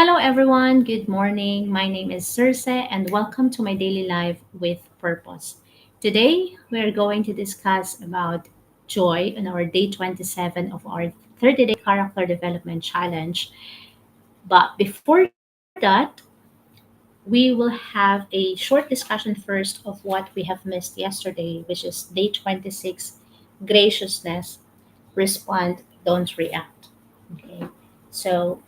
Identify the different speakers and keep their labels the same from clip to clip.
Speaker 1: Hello, everyone. Good morning. My name is Circe, and welcome to my daily life with purpose. Today, we are going to discuss about joy on our day 27 of our 30-day character development challenge. But before that, we will have a short discussion first of what we have missed yesterday, which is day 26, graciousness, respond, don't react. Okay. So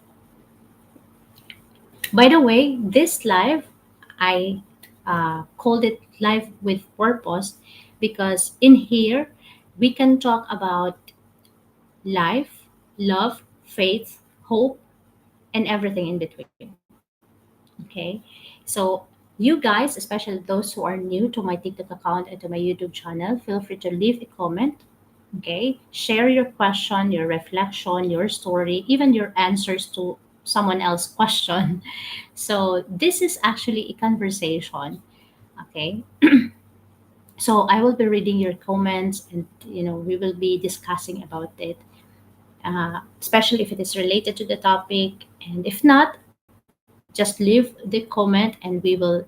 Speaker 1: by the way, this live, I called it Live with Purpose because in here we can talk about life, love, faith, hope, and everything in between. Okay. So, you guys, especially those who are new to my TikTok account and to my YouTube channel, feel free to leave a comment. Okay. Share your question, your reflection, your story, even your answers to someone else's question. So this is actually a conversation. Okay. So I will be reading your comments and we will be discussing about it, especially if it is related to the topic. And if not, just leave the comment and we will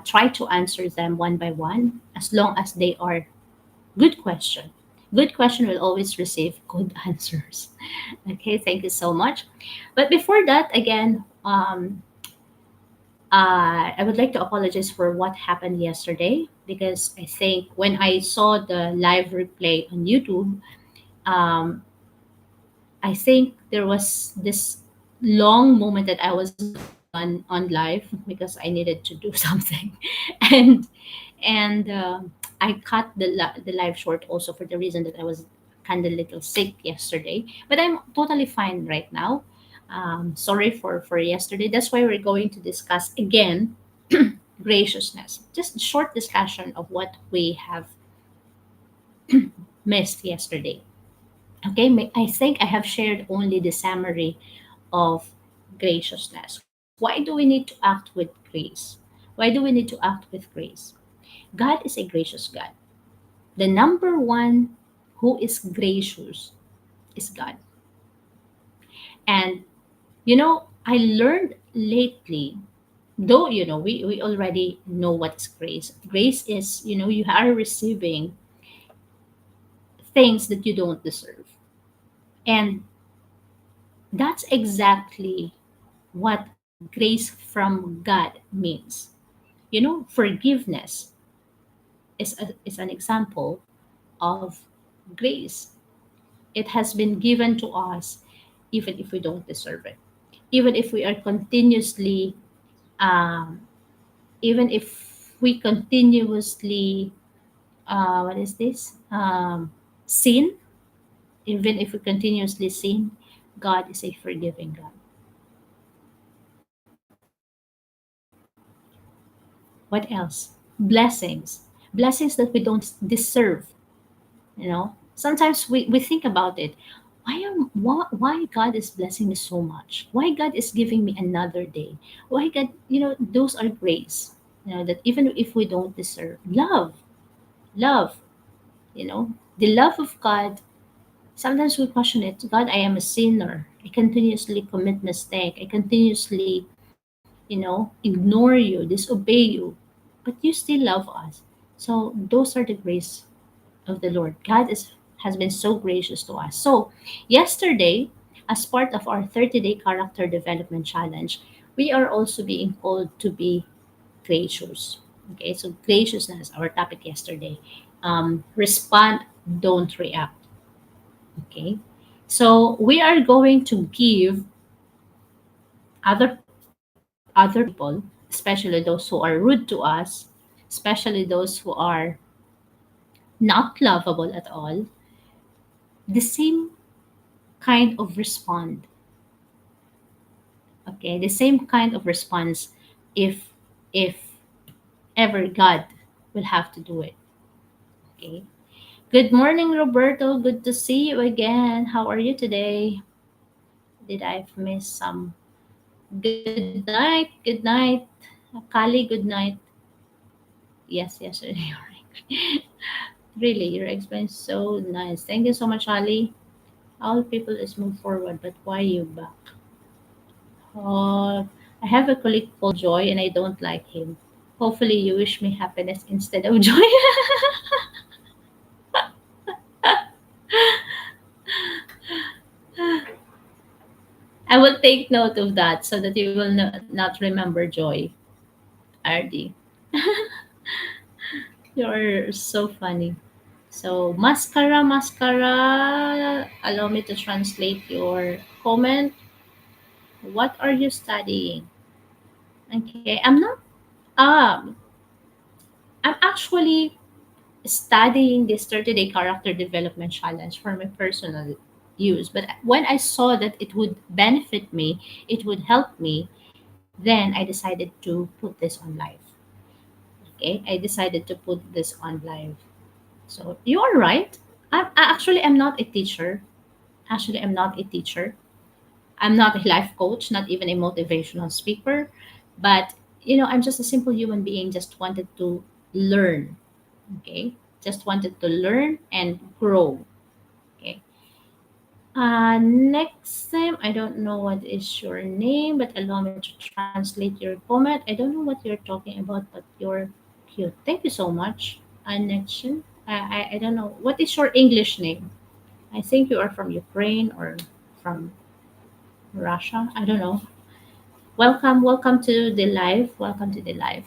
Speaker 1: try to answer them one by one as long as they are good question. Good question will always receive good answers. Okay, thank you so much. But before that, again, I would like to apologize for what happened yesterday because I think when I saw the live replay on YouTube, um, I think there was this long moment that I was on live because I needed to do something, and and I cut the live short also for the reason that I was kind of little sick yesterday, but I'm totally fine right now. Sorry for yesterday. That's why we're going to discuss again graciousness. Just a short discussion of what we have missed yesterday. Okay, I think I have shared only the summary of graciousness. Why do we need to act with grace? Why do we need to act with grace? God is a gracious God. The number one who is gracious is God. And I learned lately, though we already know what is grace. Grace is, you are receiving things that you don't deserve. And that's exactly what grace from God means. Forgiveness is an example of grace. It has been given to us even if we don't deserve it. Even if we are continuously, um, even if we continuously, what is this? Sin, even if we continuously sin, God is a forgiving God. What else? Blessings. Blessings that we don't deserve. Sometimes we think about it. Why God is blessing me so much? Why God is giving me another day? Why God, those are grace. That even if we don't deserve love, the love of God. Sometimes we question it. God, I am a sinner. I continuously commit mistake. I continuously, ignore you, disobey you, but you still love us. So those are the grace of the Lord. God has been so gracious to us. So yesterday, as part of our 30-day character development challenge, we are also being called to be gracious. Okay, so graciousness, our topic yesterday. Respond, don't react. Okay, so we are going to give other people, especially those who are rude to us, especially those who are not lovable at all, the same kind of respond. Okay, the same kind of response if ever God will have to do it. Okay. Good morning, Roberto. Good to see you again. How are you today? Did I miss some? Good night. Good night. Kali, good night. Yes, yes, you're right. Really, your experience is so nice. Thank you so much, Ali. All people is move forward, but why you back? Oh, I have a colleague called Joy and I don't like him. Hopefully you wish me happiness instead of joy. I will take note of that so that you will not remember Joy, RD. You're so funny. So, mascara, mascara. Allow me to translate your comment. What are you studying? Okay, um, I'm actually studying this 30-day character development challenge for my personal use. But when I saw that it would benefit me, it would help me, then I decided to put this on live. Okay, I decided to put this on live. So you are right. I'm not a teacher. Actually, I'm not a teacher. I'm not a life coach, not even a motivational speaker. But I'm just a simple human being. Just wanted to learn. Okay, just wanted to learn and grow. Okay. Next time, I don't know what is your name, but allow me to translate your comment. I don't know what you're talking about, but you're cute. Thank you so much. Connection. I don't know. What is your English name? I think you are from Ukraine or from Russia. I don't know. Welcome to the live. Welcome to the live.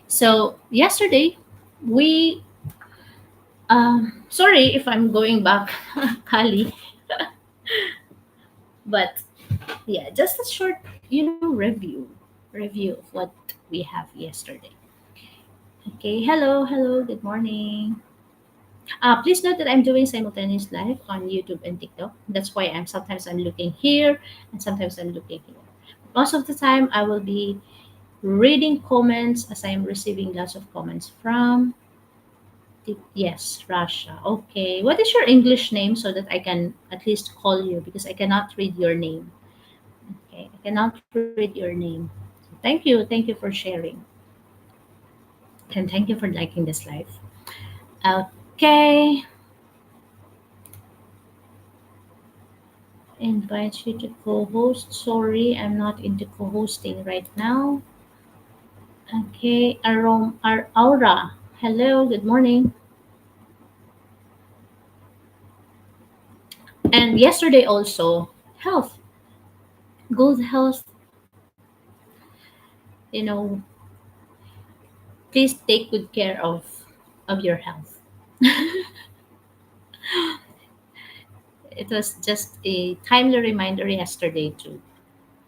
Speaker 1: So yesterday, we. Sorry if I'm going back, Kali, but yeah, just a short, review of what we have yesterday. Okay, hello, good morning. Please note that I'm doing simultaneous live on YouTube and TikTok. That's why I'm looking here and sometimes I'm looking here. Most of the time, I will be reading comments as I am receiving lots of comments from yes, Russia. Okay, what is your English name so that I can at least call you because I cannot read your name. Okay, I cannot read your name. Thank you for sharing, and thank you for liking this live. Okay, invite you to co-host. Sorry, I'm not into co-hosting right now. Okay, Aura. Hello, good morning. And yesterday also, health, good health. You know, please take good care of your health. It was just a timely reminder yesterday to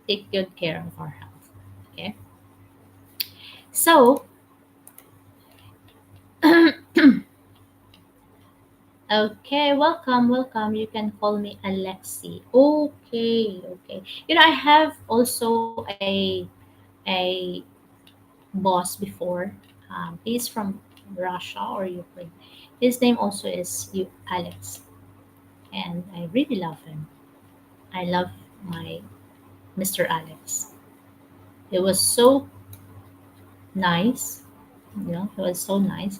Speaker 1: take good care of our health. Okay, so okay, welcome. You can call me Alexi. Okay. I have also a boss before. He's from Russia or Ukraine. His name also is you Alex, and I really love him. I love my Mr. Alex. He was so nice. He was so nice.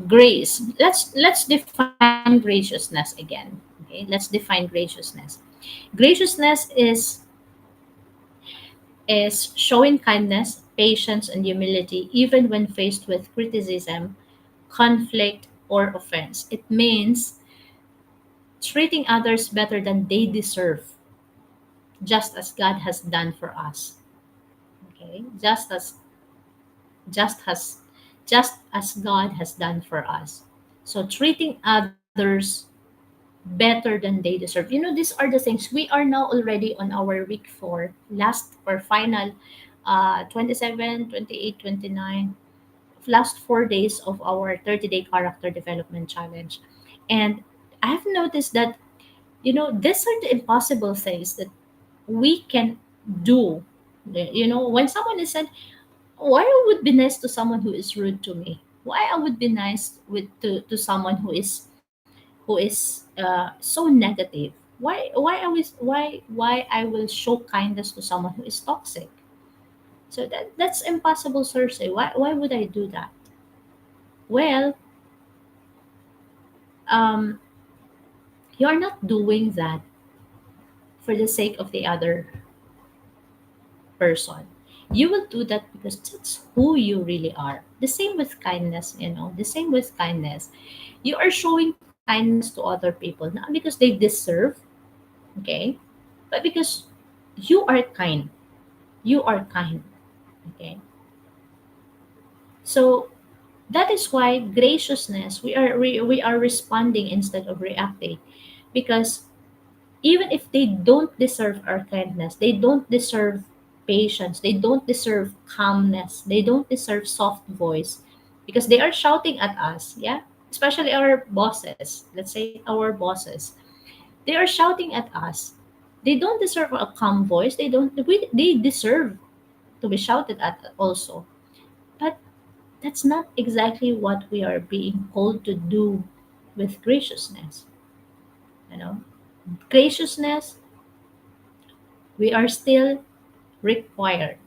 Speaker 1: Grace. Let's define graciousness again. Okay, let's define graciousness. Graciousness is showing kindness, patience, and humility even when faced with criticism, conflict, or offense. It means treating others better than they deserve, just as God has done for us. Okay, just as just as God has done for us. So treating others better than they deserve. These are the things we are now already on our week 4, last or final 27, 28, 29, last 4 days of our 30-day character development challenge. And I've noticed that, these are the impossible things that we can do. When someone is said, why I would be nice to someone who is rude to me? Why I would be nice to someone who is so negative? Why I will show kindness to someone who is toxic? So that's impossible, Cersei. Why would I do that? Well, um, you are not doing that for the sake of the other person. You will do that because that's who you really are. The same with kindness, the same with kindness. You are showing kindness to other people, not because they deserve, okay, but because you are kind. You are kind, okay. So that is why graciousness, we are responding instead of reacting, because even if they don't deserve our kindness, they don't deserve patience, they don't deserve calmness, they don't deserve soft voice, because they are shouting at us, yeah, especially our bosses. Let's say our bosses, they are shouting at us. They don't deserve a calm voice. They deserve to be shouted at also. But that's not exactly what we are being called to do with graciousness. You know, graciousness, we are still required,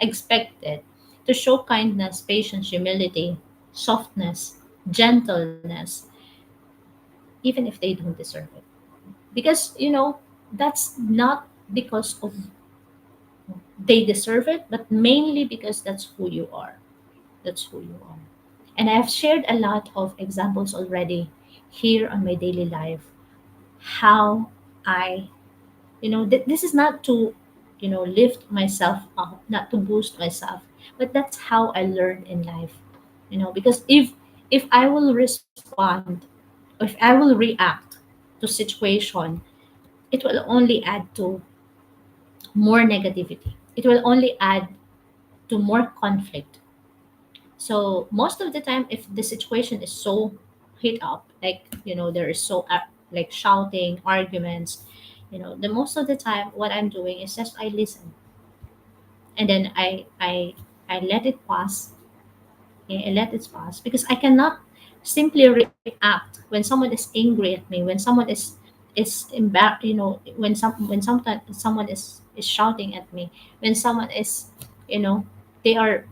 Speaker 1: expected to show kindness, patience, humility, softness, gentleness, even if they don't deserve it. Because, that's not because of they deserve it, but mainly because that's who you are. That's who you are. And I've shared a lot of examples already here on my daily life, how I, this is not to, lift myself up, not to boost myself, but that's how I learn in life. Because if I will respond, if I will react to situation, it will only add to more negativity. It will only add to more conflict. So most of the time, if the situation is so heat up, like, there is so like shouting, arguments, the most of the time, what I'm doing is just I listen, and then I let it pass. Okay, I let it pass because I cannot simply react when someone is angry at me, when someone when sometimes someone is shouting at me, when someone is, you know they are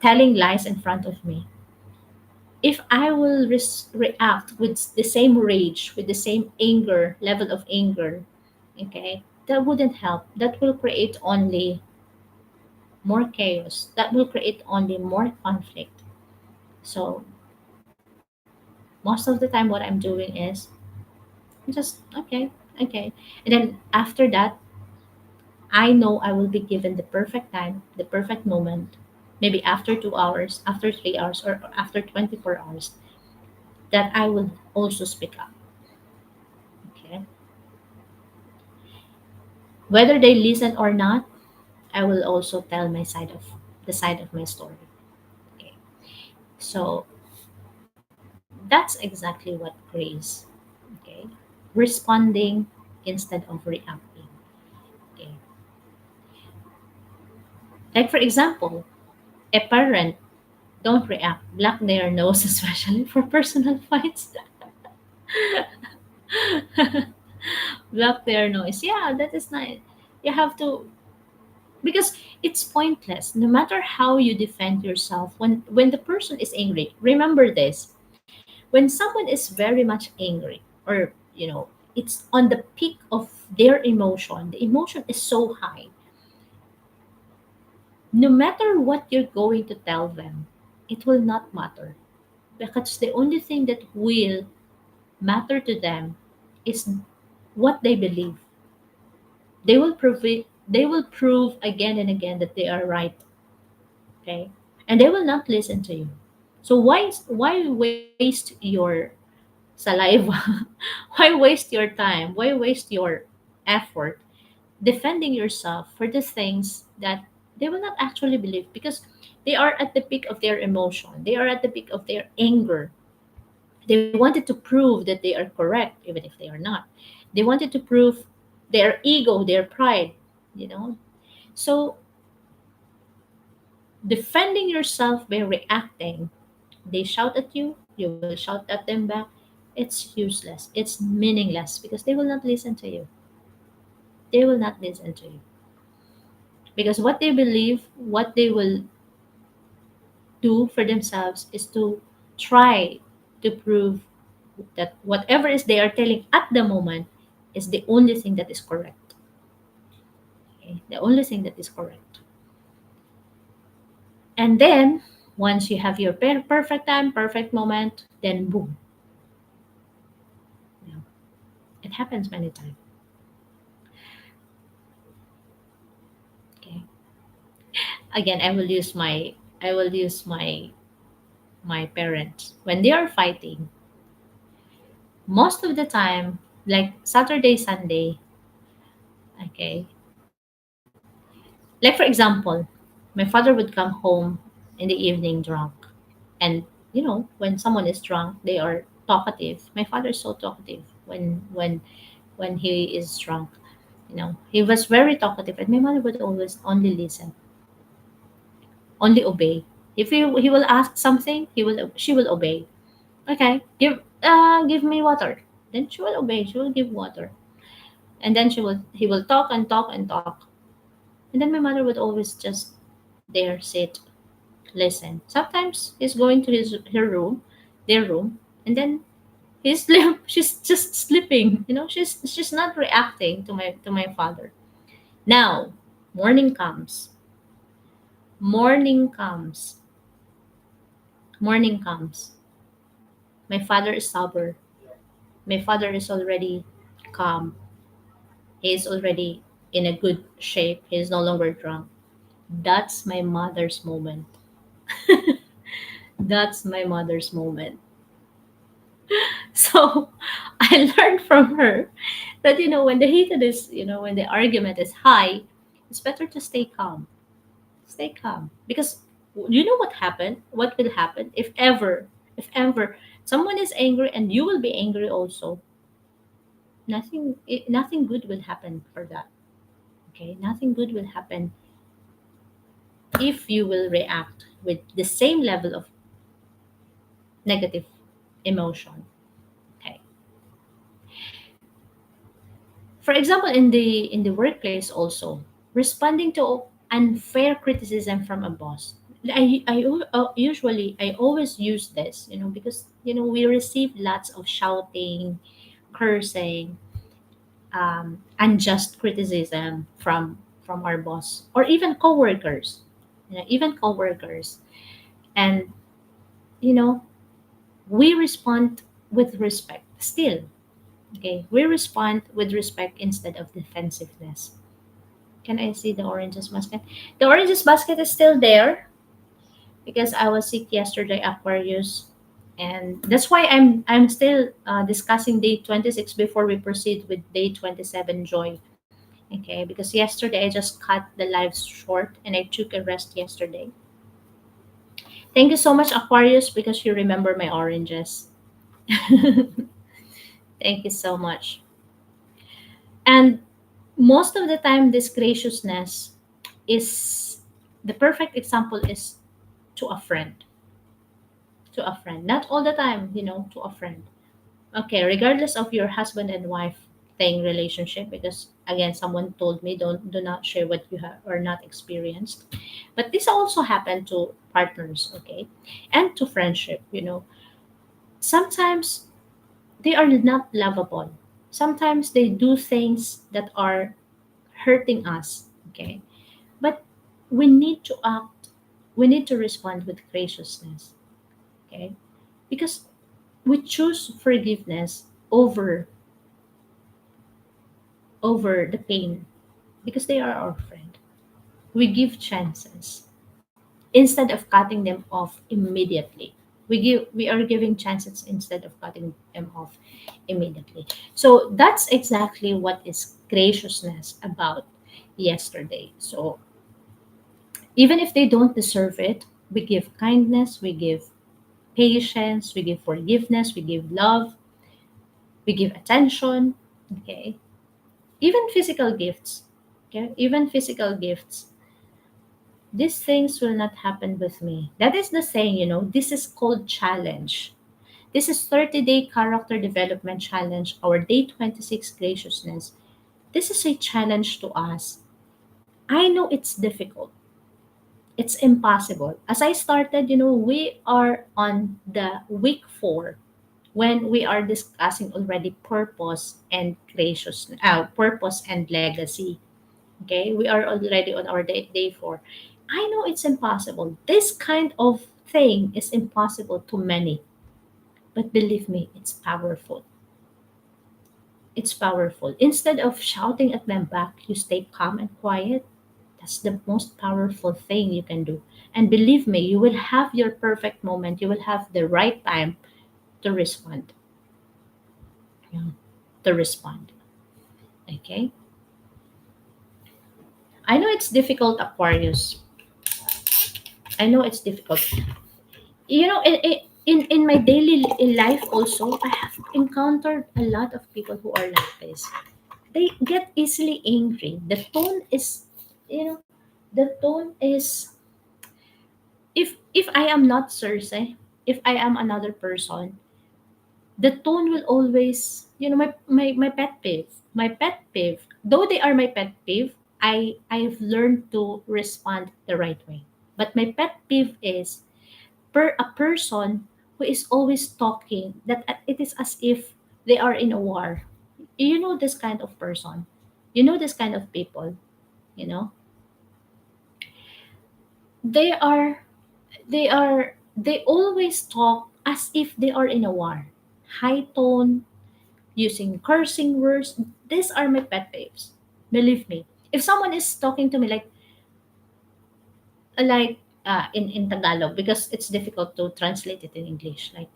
Speaker 1: telling lies in front of me. If I will react with the same rage, with the same anger, level of anger, okay, that wouldn't help. That will create only more chaos. That will create only more conflict. So most of the time, what I'm doing is just okay, okay, and then after that, I know I will be given the perfect time, the perfect moment, maybe after 2 hours, after 3 hours, or after 24 hours, that I will also speak up. Okay, whether they listen or not, I will also tell the side of my story. Okay. So that's exactly what grace. Okay. Responding instead of reacting. Okay. Like for example, a parent don't react, block their nose, especially for personal fights. Block their noise. Yeah, that is nice. You have to, because it's pointless. No matter how you defend yourself, when the person is angry, remember this: when someone is very much angry, or it's on the peak of their emotion, the emotion is so high, no matter what you're going to tell them, it will not matter, because the only thing that will matter to them is what they believe. They will prove again and again that they are right. Okay, and they will not listen to you. So why waste your saliva? Why waste your time? Why waste your effort defending yourself for the things that they will not actually believe, because they are at the peak of their emotion, they are at the peak of their anger. They wanted to prove that they are correct even if they are not. They wanted to prove their ego, their pride, you know. So defending yourself by reacting, they shout at you, you will shout at them back. It's useless. It's meaningless, because they will not listen to you. They will not listen to you. Because what they believe, what they will do for themselves is to try to prove that whatever is they are telling at the moment is the only thing that is correct. Okay? The only thing that is correct. And then once you have your perfect time, perfect moment, then boom, you know, it happens many times. Okay. Again, I will use my parents when they are fighting. Most of the time, like Saturday, Sunday, okay. Like for example, my father would come home in the evening drunk, and when someone is drunk, they are talkative. My father is so talkative when he is drunk. He was very talkative, and my mother would always only listen, only obey. If he will ask something, she will obey. Okay, give me water. Then she will obey. She will give water, and then he will talk and talk and talk, and then my mother would always just there sit, listen. Sometimes he's going to their room, and then she's just sleeping. She's not reacting to my father. Now, morning comes. Morning comes. Morning comes. My father is sober. My father is already calm. He is already in a good shape. He is no longer drunk. That's my mother's moment. That's my mother's moment. So I learned from her that when the heated is when the argument is high, it's better to stay calm. Stay calm, because you know what will happen if ever someone is angry and you will be angry also. Nothing good will happen for that. Okay, nothing good will happen if you will react with the same level of negative emotion. Okay, for example, in the workplace also, responding to unfair criticism from a boss. I always use this, because we receive lots of shouting, cursing, unjust criticism from our boss, or even coworkers. Even coworkers, and you know we respond with respect still. Okay, we respond with respect instead of defensiveness. Can I see the oranges basket? The oranges basket is still there because I was sick yesterday, Aquarius, and that's why I'm still discussing day 26 before we proceed with day 27, Joy. Okay, because yesterday I just cut the live short and I took a rest yesterday. Thank you so much, Aquarius, because you remember my oranges. Thank you so much. And most of the time, this graciousness is the perfect example is to a friend. To a friend. Not all the time, to a friend. Okay, regardless of your husband and wife thing relationship, because again, someone told me do not share what you have or not experienced. But this also happened to partners, okay, and to friendship. Sometimes they are not lovable. Sometimes they do things that are hurting us, okay, but we need to act. We need to respond with graciousness, okay, because we choose forgiveness over the pain, because they are our friend. We give chances instead of cutting them off immediately. We are giving chances instead of cutting them off immediately. So that's exactly what is graciousness about yesterday. So even if they don't deserve it, we give kindness, we give patience, we give forgiveness, we give love, we give attention. Okay, even physical gifts. Okay, even physical gifts. These things will not happen with me. That is the saying, this is called challenge. This is 30-day character development challenge, our day 26 graciousness. This is a challenge to us. I know it's difficult. It's impossible. As I started, we are on the week 4 when we are discussing already purpose and purpose and legacy. Okay, we are already on our day 4. I know it's impossible. This kind of thing is impossible to many, but believe me, it's powerful. It's powerful. Instead of shouting at them back, you stay calm and quiet. That's the most powerful thing you can do. And believe me, you will have your perfect moment. You will have the right time to respond. Yeah, to respond. Okay? I know it's difficult, Aquarius. I know it's difficult. In my daily life also, I have encountered a lot of people who are like this. They get easily angry. The tone is, you know, the tone is, if I am not Circe, if I am another person, the tone will always, my pet peeve. My pet peeve, though they are my pet peeve, I've learned to respond the right way. But my pet peeve is a person who is always talking that it is as if they are in a war. You know this kind of person. You know this kind of people, you know. They are they always talk as if they are in a war. High tone, using cursing words. These are my pet peeves. Believe me. If someone is talking to me in Tagalog, because it's difficult to translate it in English, like,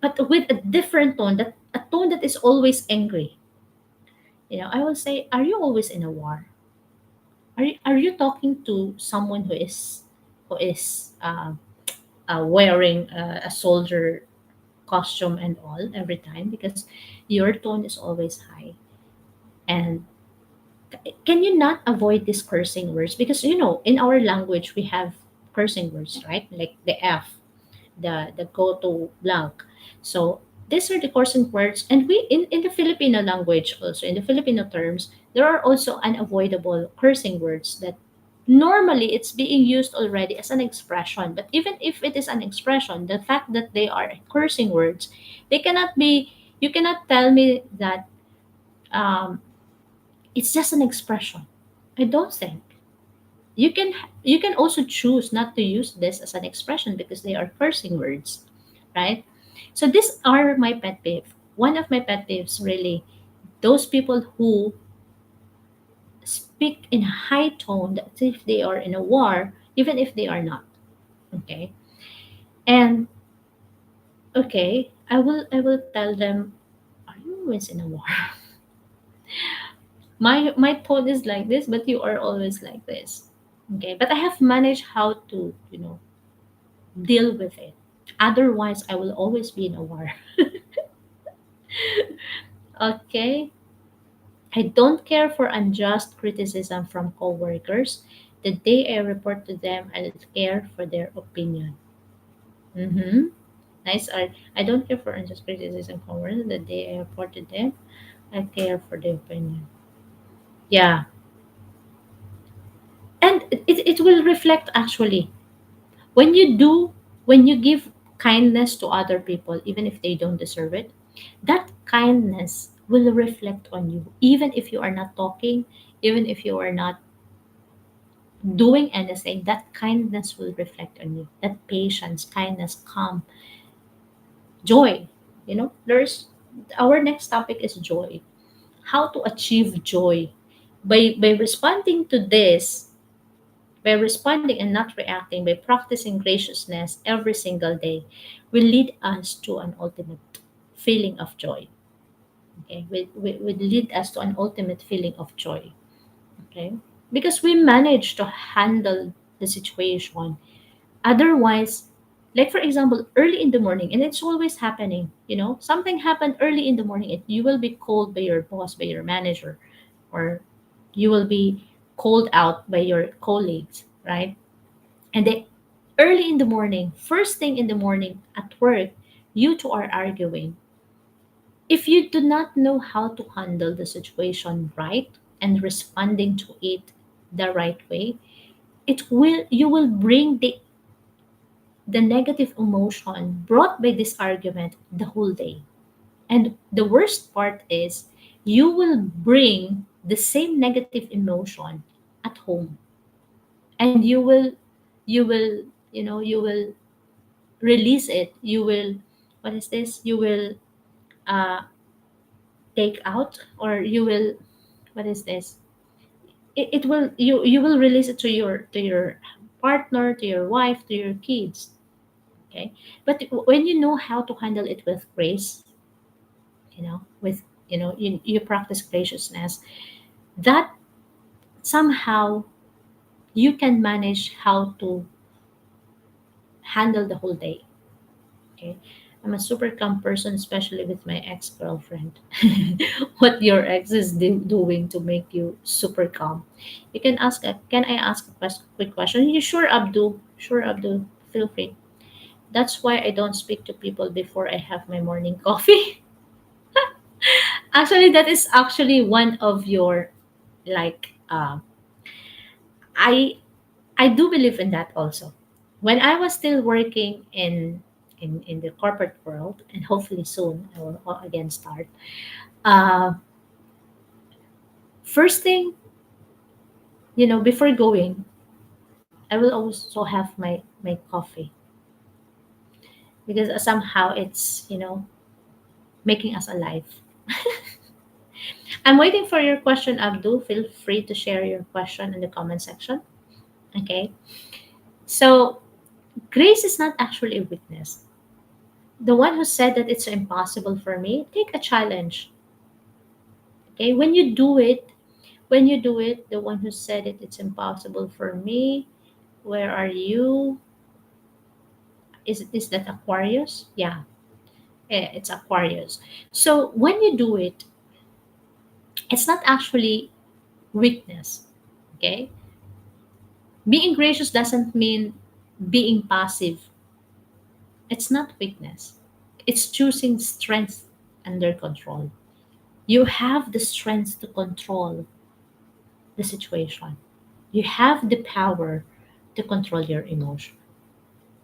Speaker 1: but with a different tone, that a tone that is always angry. I will say, are you always in a war? Are you talking to someone who is wearing a soldier costume and all every time? Because your tone is always high. And can you not avoid these cursing words? Because in our language we have cursing words, right? Like the F, the go to blank. So these are the cursing words, and we in the Filipino language, also in the Filipino terms, there are also unavoidable cursing words that normally it's being used already as an expression. But even if it is an expression, the fact that they are cursing words, they cannot be. You cannot tell me that um, it's just an expression. I don't think you can also choose not to use this as an expression because they are cursing words, right? So these are my pet peeve. One of my pet peeves, really, those people who speak in a high tone as if they are in a war, even if they are not. Okay, and okay, I will tell them, are you always in a war? My tone is like this, but you are always like this. Okay, but I have managed how to deal with it. Otherwise, I will always be in a war. Okay? I don't care for unjust criticism from coworkers. The day I report to them, I'll care for their opinion. Mm-hmm. Nice. I don't care for unjust criticism from coworkers. The day I report to them, I care for their opinion. Yeah. And it will reflect, actually. When you do, when you give kindness to other people, even if they don't deserve it, that kindness will reflect on you, even if you are not talking, even if you are not doing anything. That kindness will reflect on you. That patience, kindness, calm, joy. There's our next topic is joy. How to achieve joy by responding to this. By responding and not reacting, by practicing graciousness every single day, will lead us to an ultimate feeling of joy. Okay, will lead us to an ultimate feeling of joy. Okay, because we manage to handle the situation. Otherwise, like for example, early in the morning, and it's always happening. Something happened early in the morning, and you will be called by your boss, by your manager, or you will be called out by your colleagues, right? And they early in the morning, first thing in the morning at work, you two are arguing. If you do not know how to handle the situation right and responding to it the right way, it will you will bring the negative emotion brought by this argument the whole day. And the worst part is you will bring the same negative emotion at home, and you will release it. You will, what is this? You will uh take out, or you will, what is this? It will, you will release it to your partner, to your wife, to your kids. Okay, but when you know how to handle it with grace, with you practice graciousness, that somehow you can manage how to handle the whole day. Okay, I'm a super calm person, especially with my ex-girlfriend. What your ex is doing to make you super calm? You can ask. Can I ask a quick question? You sure, Abdul? Sure, Abdul. Feel free. That's why I don't speak to people before I have my morning coffee. Actually, that is actually one of your, like, I I do believe in that also. When I was still working in the corporate world, and hopefully soon I will again start. Uh, First thing, before going, I will also have my coffee, because somehow it's making us alive. I'm waiting for your question, Abdul. Feel free to share your question in the comment section. Okay. So grace is not actually a weakness. The one who said that it's impossible for me, take a challenge. Okay. When you do it, the one who said it, it's impossible for me. Where are you? Is that Aquarius? Yeah, it's Aquarius. So when you do it, it's not actually weakness. Okay, being gracious doesn't mean being passive. It's not weakness. It's choosing strength under control. You have the strength to control the situation. You have the power to control your emotion.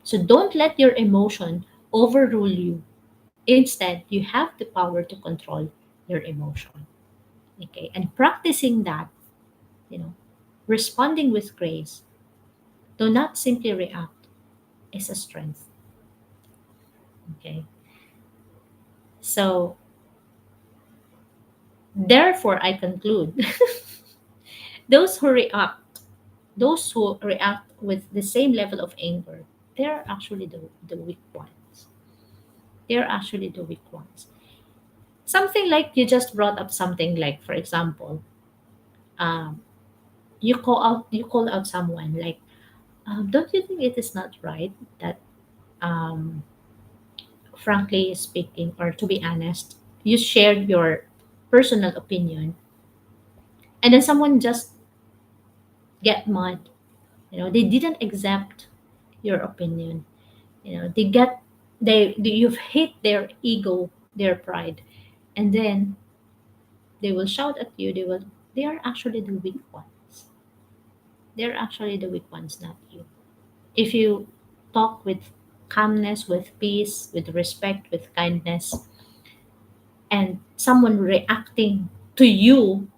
Speaker 1: So don't let your emotion overrule you. Instead, you have the power to control your emotion. Okay. And practicing that, you know, responding with grace, do not simply react, is a strength. Okay. So therefore I conclude those who react, those who react with the same level of anger, they're actually the weak ones. They're actually the weak ones. Something like you just brought up something like, for example, um, you call out someone like, don't you think it is not right that, um, frankly speaking, or to be honest, you shared your personal opinion, and then someone just get mad. They didn't accept your opinion. You've hit their ego, their pride, and then they will shout at you. They are actually the weak ones. They're actually the weak ones, not you. If you talk with calmness, with peace, with respect, with kindness, and someone reacting to you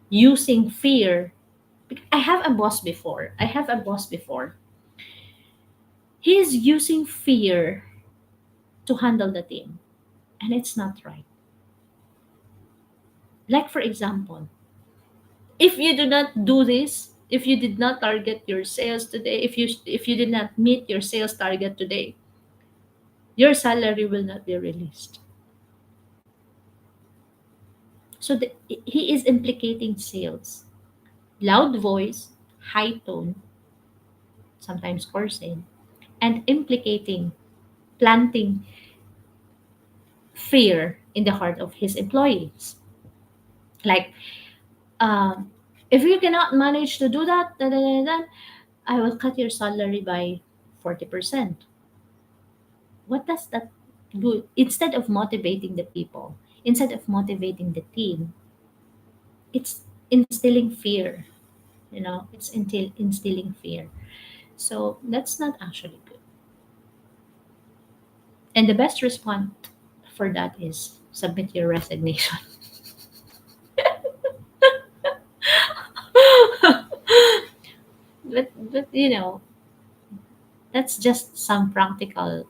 Speaker 1: using fear. I have a boss before. He is using fear to handle the team, and it's not right. Like, for example, if you do not do this, if you did not target your sales today, if you did not meet your sales target today, your salary will not be released. So he is implicating sales. Loud voice, high tone, sometimes cursing, and implicating, planting fear in the heart of his employees. Like, um, if you cannot manage to do that, da, da, da, da, I will cut your salary by 40%. What does that do? Instead of motivating the people, instead of motivating the team, it's instilling fear. it's instilling fear. So that's not actually good. And the best response for that is submit your resignation. But that's just some practical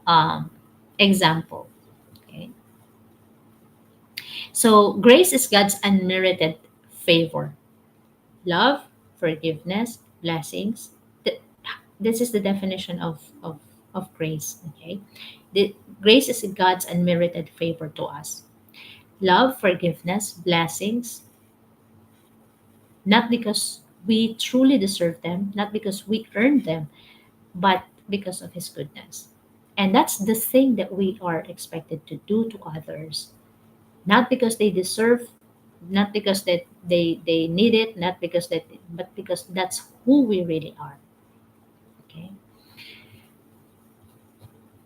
Speaker 1: um, example. Okay, so grace is God's unmerited favor, love, forgiveness, blessings. Th- This is the definition of grace. Okay, the grace is God's unmerited favor to us. Love, forgiveness, blessings, not because we truly deserve them, not because we earned them, but because of His goodness. And that's the thing that we are expected to do to others, not because they deserve, not because that they need it, not because that, but because that's who we really are. Okay.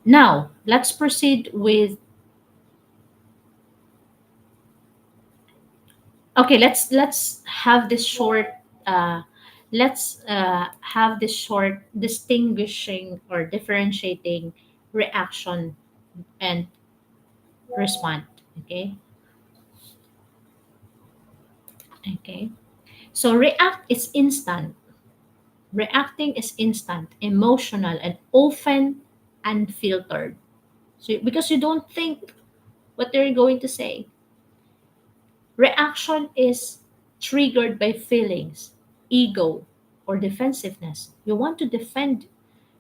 Speaker 1: Now let's proceed with. Okay, let's have this short. Let's have this short distinguishing or differentiating reaction and respond. Okay. Okay. So react is instant. Reacting is instant, emotional, and often unfiltered. So because you don't think what they're going to say. Reaction is triggered by feelings, ego, or defensiveness. You want to defend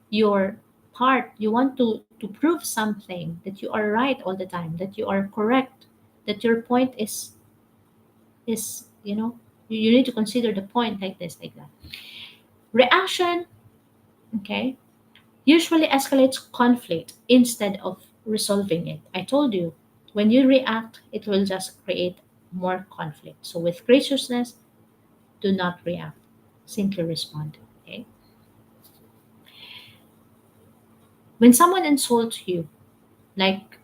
Speaker 1: your part. You want to prove something that you are right all the time, that you are correct, that your point is you need to consider the point like this, like that. Reaction, okay, usually escalates conflict instead of resolving it. I told you, when you react, it will just create more conflict. So with graciousness, do not react. Simply respond. Okay. When someone insults you, like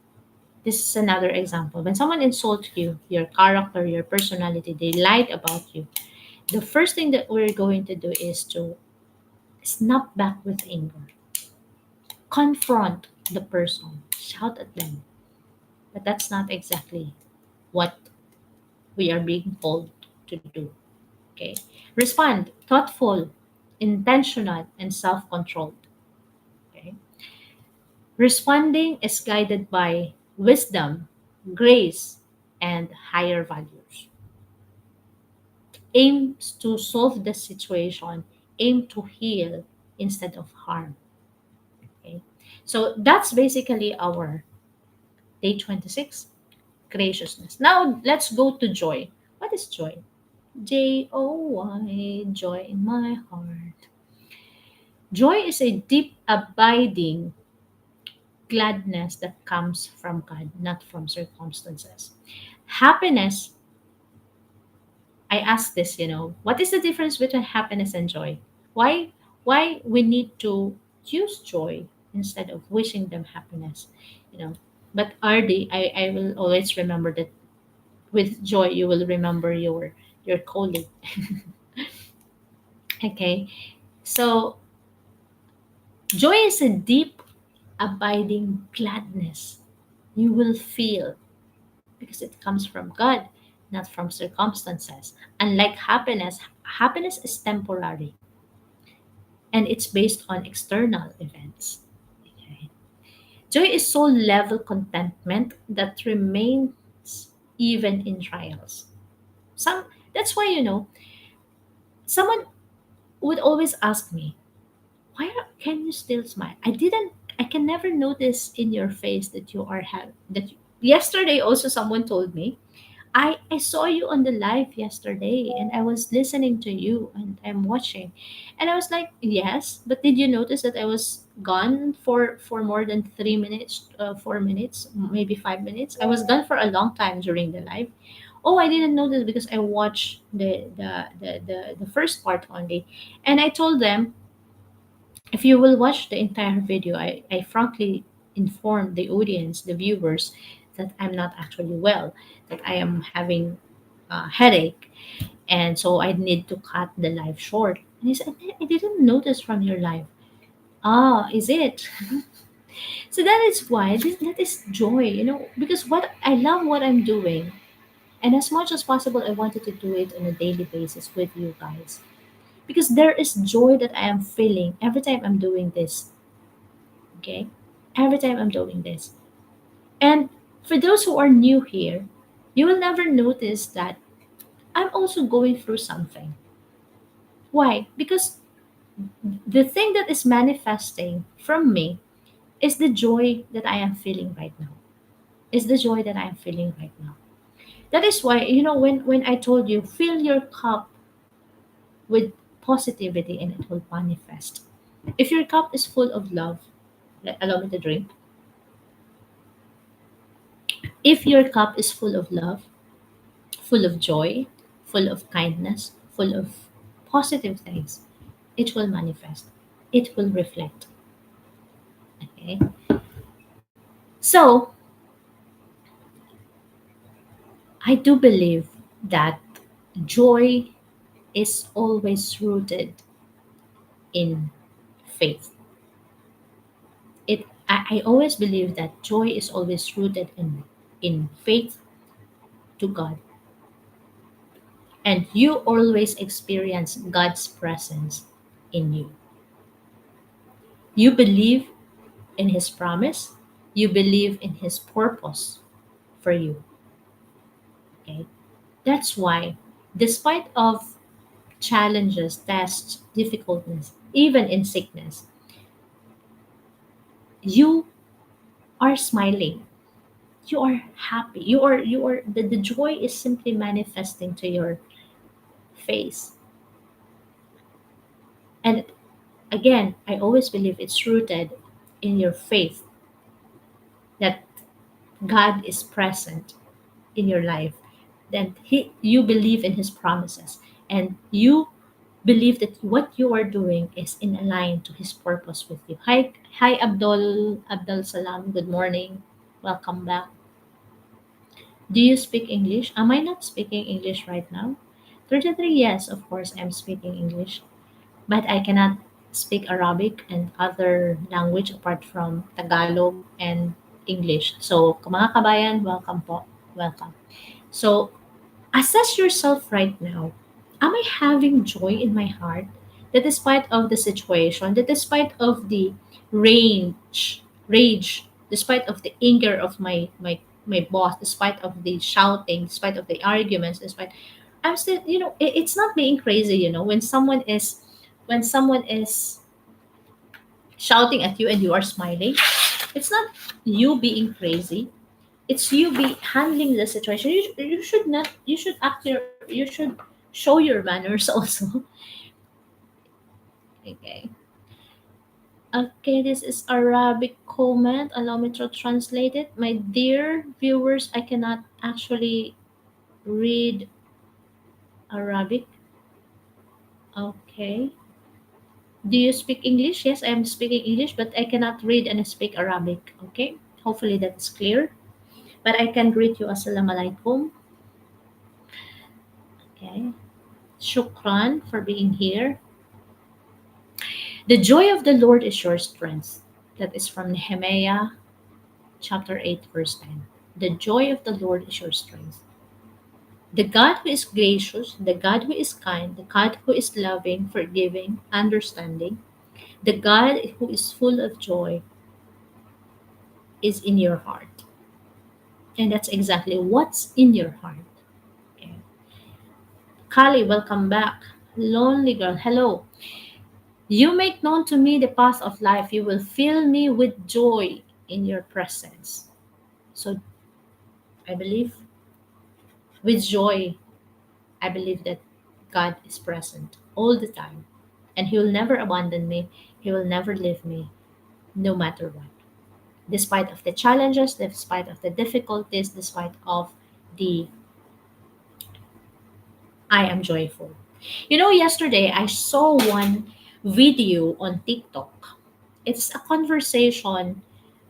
Speaker 1: this is another example. When someone insults you, your character, your personality, they lied about you. The first thing that we're going to do is to snap back with anger. Confront the person. Shout at them. But that's not exactly what we are being told to do. Okay. Respond thoughtful, intentional, and self-controlled. Okay. Responding is guided by wisdom, grace, and higher values. Aims to solve the situation, aim to heal instead of harm. Okay. So that's basically our day 26, graciousness. Now let's go to joy. What is joy? Joy, joy in my heart. Joy is a deep, abiding gladness that comes from God, not from circumstances. Happiness, I ask this, what is the difference between happiness and joy? Why why we need to choose joy instead of wishing them happiness, you know? But RD, I will always remember that with joy you will remember your colleague. Okay. So joy is a deep, abiding gladness you will feel because it comes from God, not from circumstances. Unlike happiness, happiness is temporary and it's based on external events. Okay. Joy is soul level contentment that remains even in trials. Some That's why someone would always ask me, can you still smile? I can never notice in your face that you are happy. Yesterday also someone told me, I saw you on the live yesterday and I was listening to you and I'm watching. And I was like, yes, but did you notice that I was gone for more than 3 minutes, 4 minutes, maybe 5 minutes? I was gone for a long time during the live. Oh, I didn't notice because I watched the first part only. And I told them, if you will watch the entire video, I frankly inform the audience, the viewers, that I'm not actually well, that I am having headache, and so I need to cut the life short. And he said, I didn't notice from your life. Ah, is it? So that is why that is joy, because what I love what I'm doing, and as much as possible, I wanted to do it on a daily basis with you guys, because there is joy that I am feeling every time I'm doing this. Okay, every time I'm doing this, and for those who are new here, you will never notice that I'm also going through something. Why? Because the thing that is manifesting from me is the joy that I am feeling right now. Is the joy that I am feeling right now. That is why, when I told you, fill your cup with positivity and it will manifest. If your cup is full of love, allow me to drink. If your cup is full of love, full of joy, full of kindness, full of positive things, it will manifest. It will reflect. Okay. So I do believe that joy is always rooted in faith. I always believe that joy is always rooted in faith to God. And you always experience God's presence in you. You believe in his promise, you believe in his purpose for you. Okay? That's why, despite of challenges, tests, difficulties, even in sickness, you are smiling. You are happy. The joy is simply manifesting to your face. And again, I always believe it's rooted in your faith that God is present in your life. That you believe in his promises, and you believe that what you are doing is in line to his purpose with you. Hi Abdul Salam, good morning. Welcome back. Do you speak English? Am I not speaking English right now? 33, yes, of course I'm speaking English. But I cannot speak Arabic and other language apart from Tagalog and English. So, mga kabayan, welcome po. Welcome. So, assess yourself right now. Am I having joy in my heart that despite of the situation, that despite of the rage, despite of the anger of my boss, despite of the shouting, despite of the arguments, despite I'm still, it's not being crazy, when someone is shouting at you and you are smiling. It's not you being crazy, it's you be handling the situation. You should not, you should show your manners also. Okay. Okay, this is Arabic comment. Allow me to translate it. My dear viewers, I cannot actually read Arabic. Okay. Do you speak English? Yes, I am speaking English, but I cannot read and speak Arabic. Okay. Hopefully that is clear. But I can greet you. Assalamu alaikum. Okay. Shukran for being here. The joy of the Lord is your strength. That is from Nehemiah chapter 8, verse 10. The joy of the Lord is your strength. The God who is gracious, the God who is kind, the God who is loving, forgiving, understanding, the God who is full of joy is in your heart. And that's exactly what's in your heart. Okay. Kali, welcome back. Lonely girl, hello. You make known to me the path of life. You will fill me with joy in your presence. So I believe with joy, I believe that God is present all the time. And He will never abandon me. He will never leave me, no matter what. Despite of the challenges, despite of the difficulties, despite of the I am joyful. Yesterday I saw one video on TikTok. It's a conversation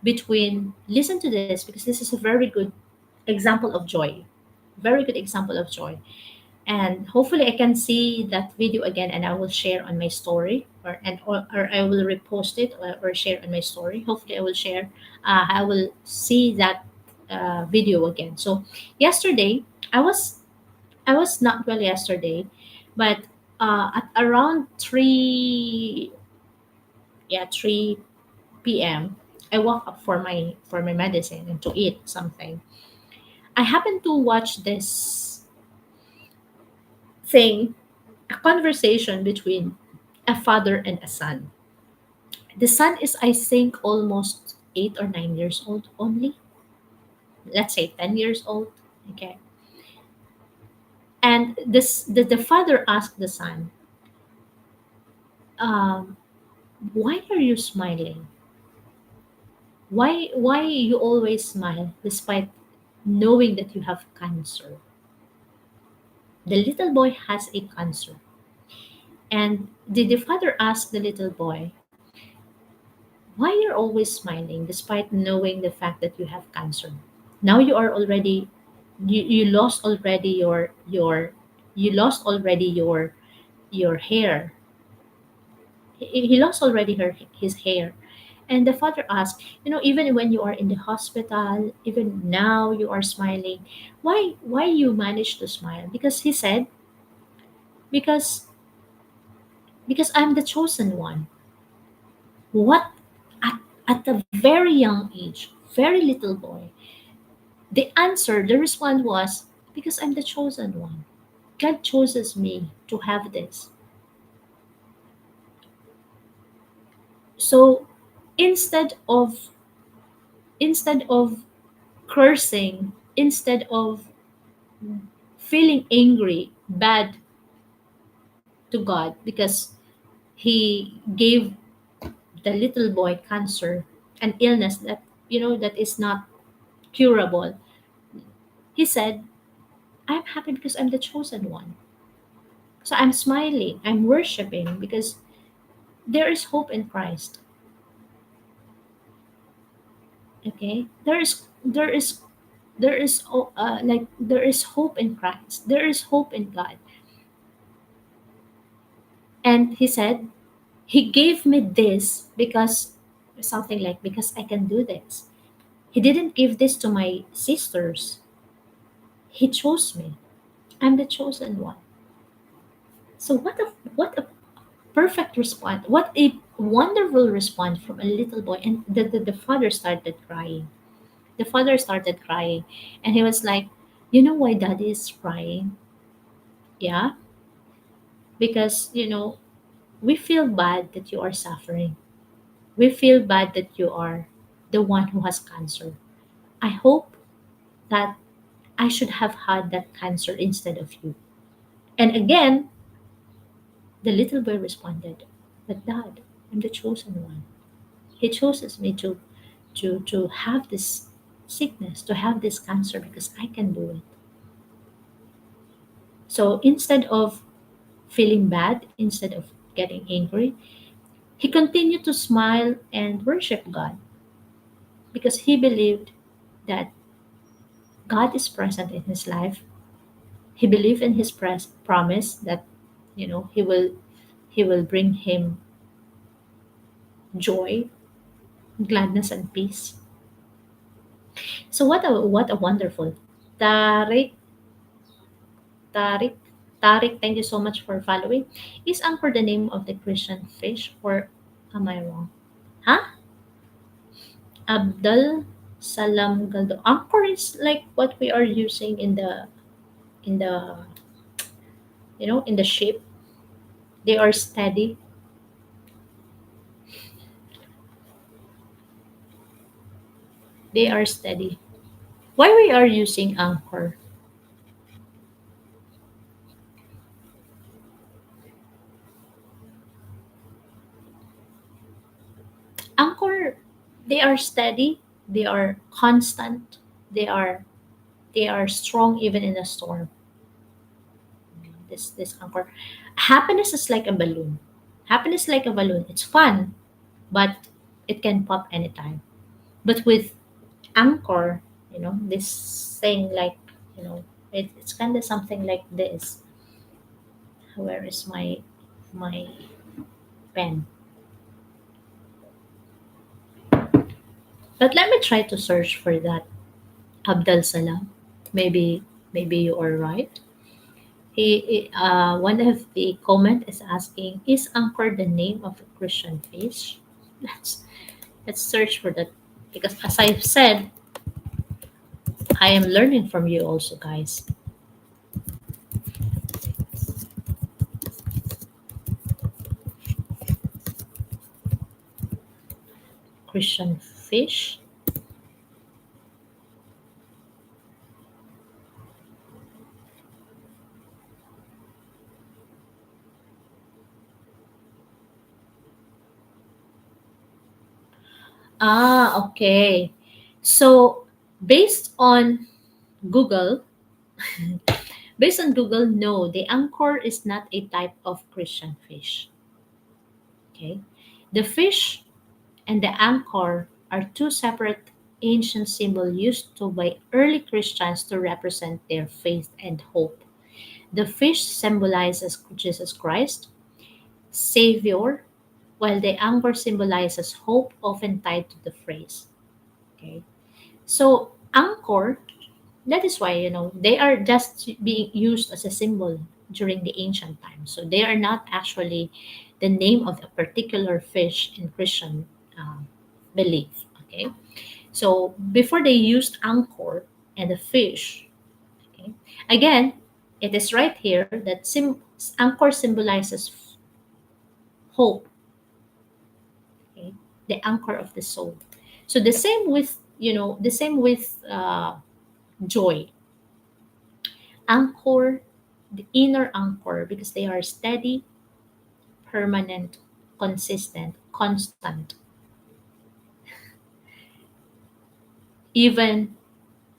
Speaker 1: between, listen to this because this is a very good example of joy. very good example of joy. And hopefully I can see that video again, and I will share on my story, or I will repost it, or share on my story. Hopefully I will share, I will see that video again. So yesterday I was I was not well yesterday, but at around 3, yeah, 3 p.m. I woke up for my medicine and to eat something. I happened to watch this thing, a conversation between a father and a son. The son is, I think, almost 8 or 9 years old only. Let's say 10 years old. Okay. And the father asked the son, um, "Why are you smiling? Why you always smile despite knowing that you have cancer?" The little boy has a cancer, and the father asked the little boy, "Why you're always smiling despite knowing the fact that you have cancer? Now you are already, you lost already you lost already your hair. He lost already his hair." And the father asked, "Even when you are in the hospital, even now you are smiling. Why you manage to smile?" Because he said, because because I'm the chosen one. What, at a very young age, very little boy, the response was, "Because I'm the chosen one. God chooses me to have this." So instead of instead of cursing, instead of feeling angry, bad to God because he gave the little boy cancer, an illness that, that is not curable, he said, "I'm happy because I'm the chosen one. So I'm smiling, I'm worshiping because there is hope in Christ." Okay? There is hope in Christ. There is hope in God. And he said, he gave me this because, something like, because I can do this. He didn't give this to my sisters. He chose me. I'm the chosen one. So what a perfect response. What a wonderful response from a little boy. And the father started crying. The father started crying. And he was like, "You know why daddy is crying?" "Yeah, because, we feel bad that you are suffering. We feel bad that you are the one who has cancer. I hope that I should have had that cancer instead of you." And again, the little boy responded, "But dad, I'm the chosen one. He chooses me to have this sickness, to have this cancer because I can do it." So instead of feeling bad, instead of getting angry, he continued to smile and worship God because he believed that God is present in his life. He believed in his promise that, he will bring him joy, gladness, and peace. So what a wonderful. Tarik, Tarik, Tarik, thank you so much for following. Is anchor the name of the Christian fish, or am I wrong? Huh? Abdul Salam Galdo. Anchor is like what we are using in the in the ship. They are steady. They are steady. Why we are using anchor? Anchor, they are steady. They are constant. They are they are strong even in a storm. This anchor. Happiness is like a balloon. Happiness is like a balloon. It's fun, but it can pop anytime. But with anchor, this thing like, you know It's kind of something like this. Where is my pen? But let me try to search for that. Abdul Salam. Maybe maybe you are right. One of the comment is asking, is anchor the name of a Christian fish? Let's let's search for that, because as I've said, I am learning from you also, guys. Christian fish. Ah, okay. So based on Google, based on Google, no, the anchor is not a type of Christian fish. Okay, the fish and the anchor are two separate ancient symbols used to by early Christians to represent their faith and hope. The fish symbolizes Jesus Christ, Savior, while the anchor symbolizes hope, often tied to the phrase. Okay, so anchor, that is why, they are just being used as a symbol during the ancient times. So they are not actually the name of a particular fish in Christian belief. Okay, so before they used anchor and the fish. Okay, again, it is right here that anchor symbolizes hope. Okay, the anchor of the soul. So the same with joy. Anchor, the inner anchor, because they are steady, permanent, consistent, constant. Even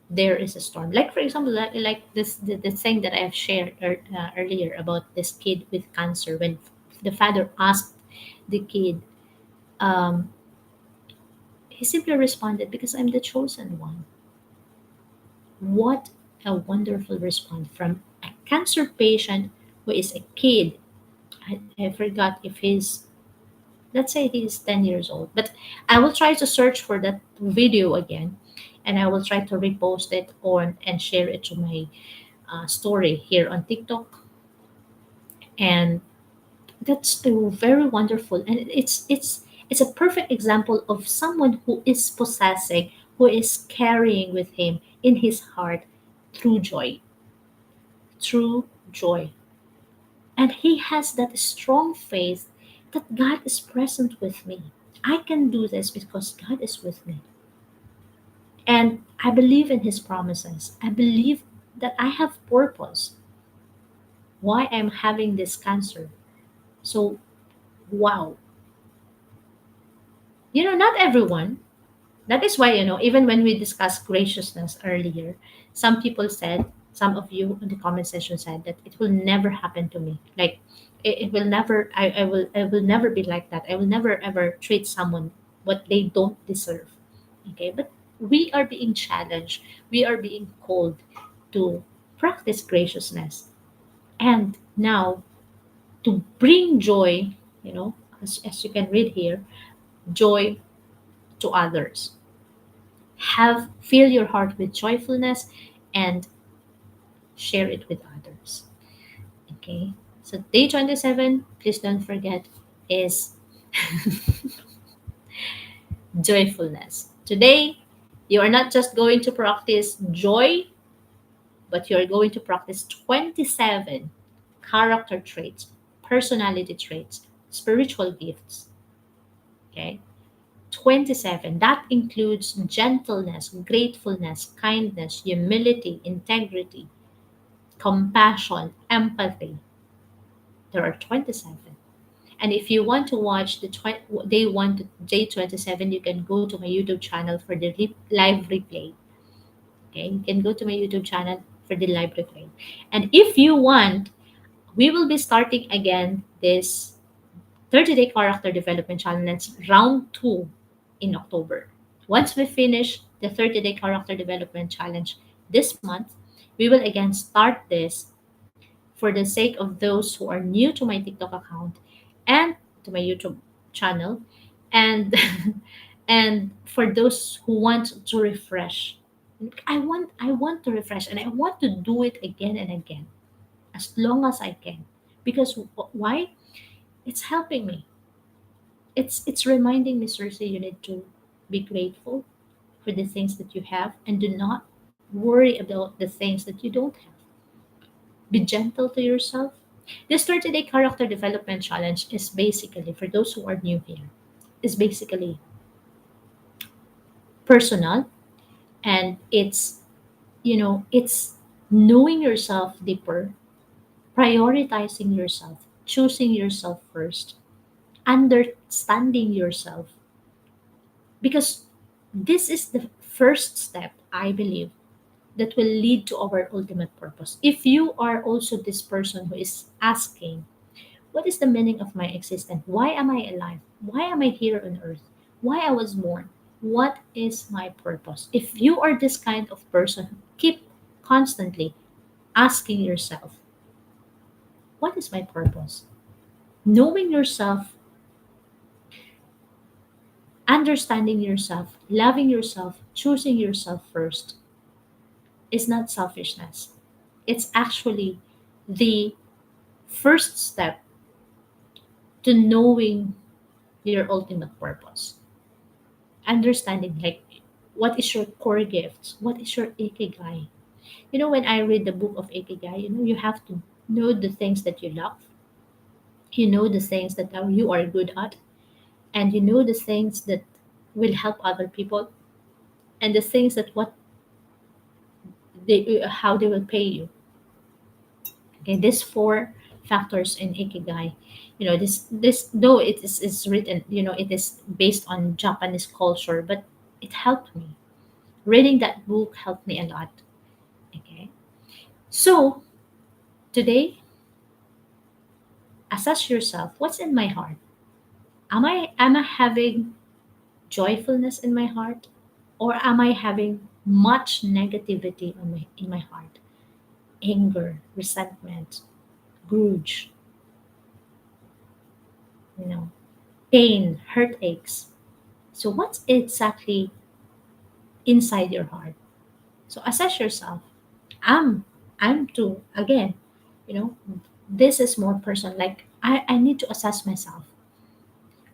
Speaker 1: there is a storm. Like for example, like this the thing that I have shared earlier about this kid with cancer. When the father asked the kid, um, he simply responded, "Because I'm the chosen one." What a wonderful response from a cancer patient who is a kid. I forgot if he's, let's say he's 10 years old, but I will try to search for that video again, and I will try to repost it on and share it to my story here on TikTok. And that's very wonderful, and it's a perfect example of someone who is possessing, who is carrying with him in his heart true joy, true joy. And he has that strong faith that God is present with me. I can do this because God is with me. And I believe in his promises. I believe that I have purpose why I'm having this cancer. So, wow. Not everyone. That is why, even when we discussed graciousness earlier, some of you in the comment section said that it will never happen to me. Like, it will never, I will never be like that. I will never ever treat someone what they don't deserve. Okay, but we are being challenged. We are being called to practice graciousness. And now to bring joy, as you can read here, joy to others. Fill your heart with joyfulness and share it with others. Okay. So day 27, please don't forget, is joyfulness. Today, you are not just going to practice joy, but you are going to practice 27 character traits, personality traits, spiritual gifts. Okay. 27. That includes gentleness, gratefulness, kindness, humility, integrity, compassion, empathy. There are 27. And if you want to watch the day 1 to day 27, you can go to my YouTube channel for the live replay. Okay, you can go to my YouTube channel for the live replay. And if you want, we will be starting again this 30-day character development challenge round 2 in October. Once we finish the 30-day character development challenge this month, We will again start this for the sake of those who are new to my TikTok account and to my YouTube channel, and and for those who want to refresh. I want to refresh, and I want to do it again and again as long as I can. Because why? It's helping me. It's reminding me, Cersei, you need to be grateful for the things that you have and do not worry about the things that you don't have. Be gentle to yourself. This 30-day character development challenge is basically, for those who are new here, is basically personal, and it's knowing yourself deeper, prioritizing yourself, choosing yourself first, understanding yourself, because this is the first step, I believe, that will lead to our ultimate purpose. If you are also this person who is asking, what is the meaning of my existence? Why am I alive? Why am I here on earth? Why I was born? What is my purpose? If you are this kind of person, keep constantly asking yourself, what is my purpose? Knowing yourself, understanding yourself, loving yourself, choosing yourself first is not selfishness. It's actually the first step to knowing your ultimate purpose. Understanding, like, what is your core gifts? What is your ikigai? When I read the book of ikigai, you have to know the things that you love. You know the things that you are good at, and you know the things that will help other people, and the things that what they how they will pay you. Okay, these four factors in ikigai. This though is written, it is based on Japanese culture, but it helped me. Reading that book helped me a lot. Okay, so today, assess yourself. What's in my heart? Am I having joyfulness in my heart, or am I having much negativity in my heart? Anger, resentment, grudge, you know, pain, hurt aches. So what's exactly inside your heart? So assess yourself. I'm I'm too again, you know, this is more personal. Like I need to assess myself.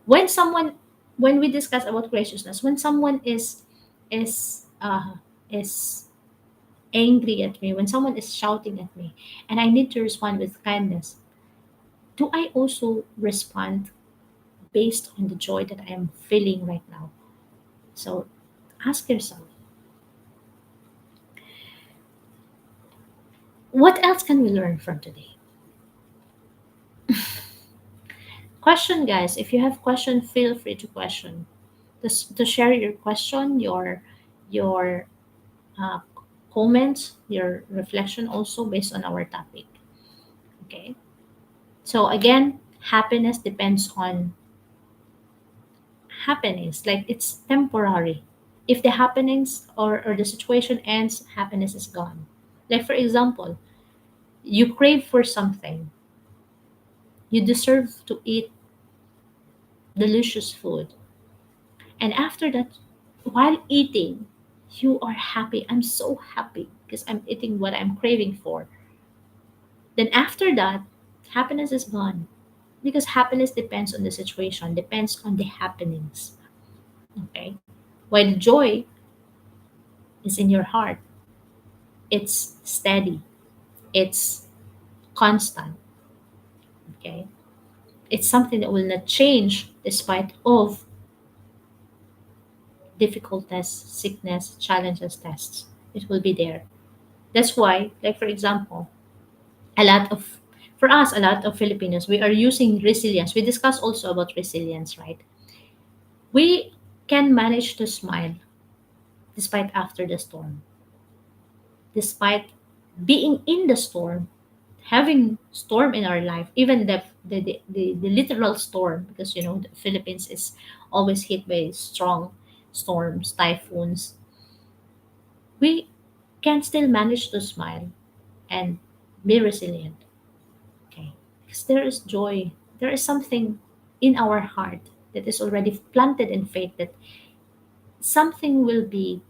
Speaker 1: When someone when we discuss about graciousness, when someone is uh is angry at me, when someone is shouting at me, and I need to respond with kindness, do I also respond based on the joy that I am feeling right now? So ask yourself, what else can we learn from today? Question, guys. If you have question, feel free to question. To share your question, your uh, comments, your reflection also based on our topic. Okay. So again, happiness depends on happenings. Like it's temporary. If the happenings or the situation ends, happiness is gone. Like for example, you crave for something. You deserve to eat delicious food. And after that, while eating, you are happy. I'm so happy because I'm eating what I'm craving for. Then after that, happiness is gone because happiness depends on the situation, depends on the happenings. Okay. While joy is in your heart, it's steady, it's constant. Okay. It's something that will not change despite of difficulties, sickness, challenges, tests. It will be there. That's why, like for example, a lot of for us, a lot of Filipinos, we are using resilience. We discuss also about resilience, right? We can manage to smile despite after the storm, despite being in the storm, having storm in our life, even the literal storm, because the Philippines is always hit by strong storms, typhoons. We can still manage to smile and be resilient. Okay. Because there is joy. There is something in our heart that is already planted in faith that something will be,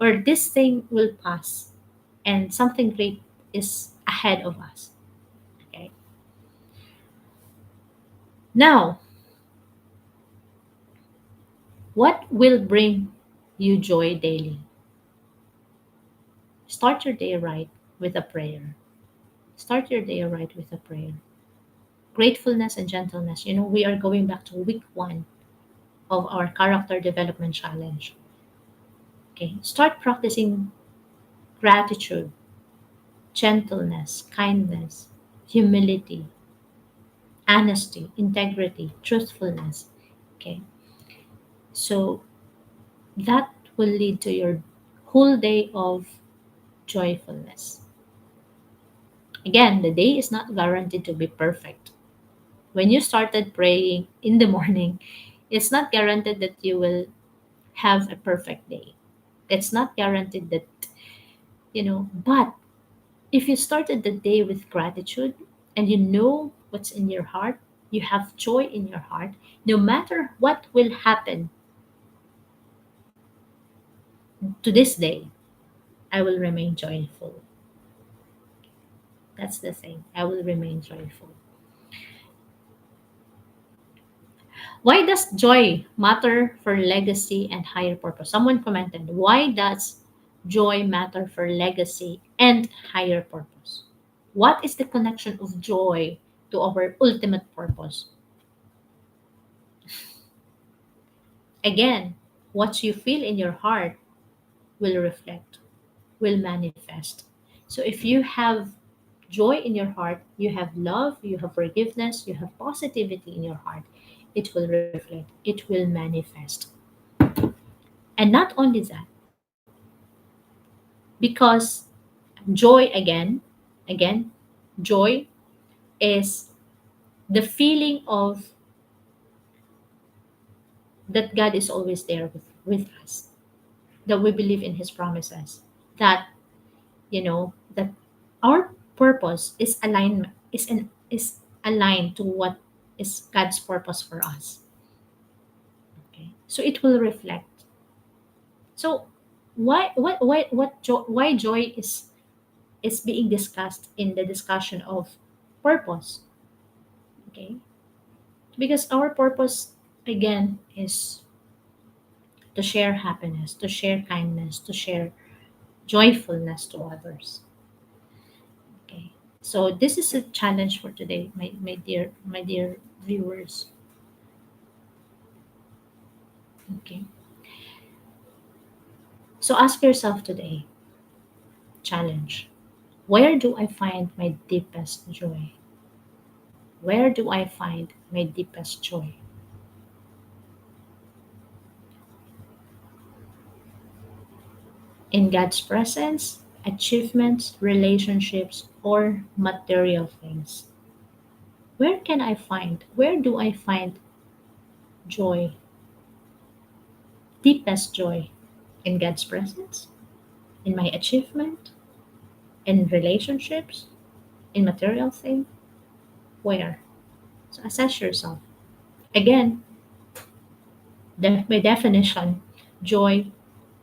Speaker 1: or this thing will pass, and something great is ahead of us. Okay. Now, what will bring you joy daily? Start your day right with a prayer. Start your day right with a prayer. Gratefulness and gentleness. You know, we are going back to week one of our character development challenge. Okay. Start practicing gratitude, gentleness, kindness, humility, honesty, integrity, truthfulness. Okay. So that will lead to your whole day of joyfulness. Again, the day is not guaranteed to be perfect. When you started praying in the morning, it's not guaranteed that you will have a perfect day. It's not guaranteed that, but if you started the day with gratitude and you know what's in your heart, you have joy in your heart, no matter what will happen to this day, I will remain joyful. That's the thing. I will remain joyful. Why does joy matter for legacy and higher purpose? Someone commented, why does joy matter for legacy and higher purpose? What is the connection of joy to our ultimate purpose? Again, what you feel in your heart will reflect, will manifest. So if you have joy in your heart, you have love, you have forgiveness, you have positivity in your heart, it will reflect, it will manifest. And not only that, because joy again, joy is the feeling of that God is always there with us, that we believe in his promises, that that our purpose is aligned to what is God's purpose for us. Okay, so it will reflect. So why joy is being discussed in the discussion of purpose? Okay, because our purpose again is to share happiness, to share kindness, to share joyfulness to others. Okay, so this is a challenge for today, my dear viewers. Okay, so ask yourself today, challenge: where do I find my deepest joy? Where do I find my deepest joy? In God's presence, achievements, relationships, or material things? Where do I find joy, deepest joy? In God's presence, in my achievement, in relationships, in material thing? Where? So assess yourself. Again, by definition, joy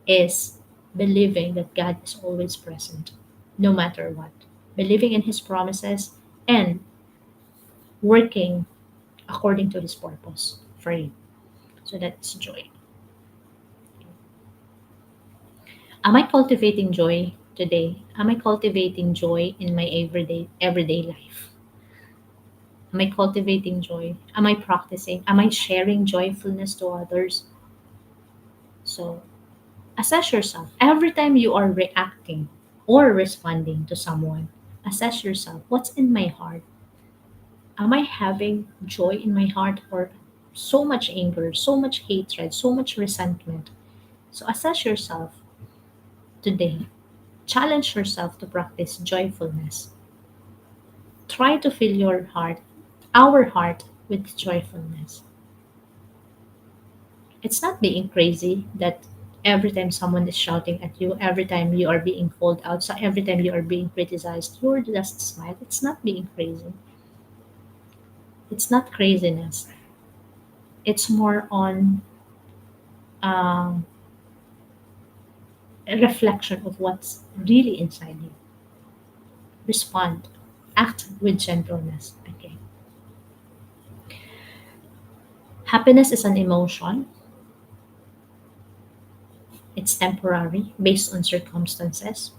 Speaker 1: is believing that God is always present, no matter what. Believing in his promises and working according to his purpose for you. So that's joy. Am I cultivating joy today? Am I cultivating joy in my everyday life? Am I cultivating joy? Am I practicing? Am I sharing joyfulness to others? So assess yourself. Every time you are reacting or responding to someone, assess yourself. What's in my heart? Am I having joy in my heart, or so much anger, so much hatred, so much resentment? So assess yourself today. Challenge yourself to practice joyfulness. Try to fill our heart, with joyfulness. It's not being crazy that Every time someone is shouting at you, every time you are being called out, so every time you are being criticized, you're just smile. It's not being crazy. It's not craziness. It's more on um, a reflection of what's really inside you. Respond. Act with gentleness. Okay. Happiness is an emotion. It's temporary, based on circumstances.